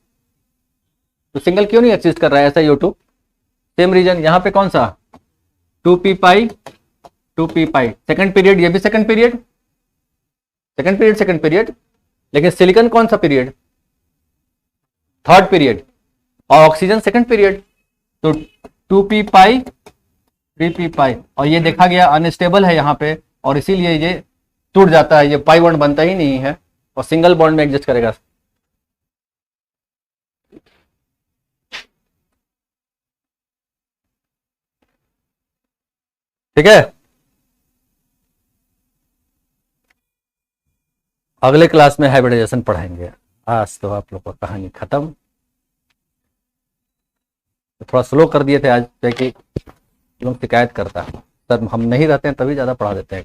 तो सिंगल क्यों नहीं एग्जिस्ट कर रहा है SiO2? सेम रीजन यहां पे कौन सा? 2p पाई, सेकंड पीरियड, ये भी सेकंड पीरियड, सेकंड पीरियड, लेकिन सिलिकॉन कौन सा पीरियड? थर्ड पीरियड, और ऑक्सीजन सेकंड पीरियड। तो 2p पाई 3p पाई, और ये देखा गया अनस्टेबल है यहाँ पे, और इसीलिए ये टूट जाता है, ये पाई बॉन्ड बनता ही नहीं है और सिंगल बॉन्ड में एडजस्ट करेगा। ठीक है, अगले क्लास में हाइब्रिडाइजेशन पढ़ाएंगे। आज तो आप लोग का कहानी खत्म। थोड़ा स्लो कर दिए थे आज, क्योंकि लोग शिकायत करता है सर हम नहीं रहते हैं तभी ज्यादा पढ़ा देते हैं।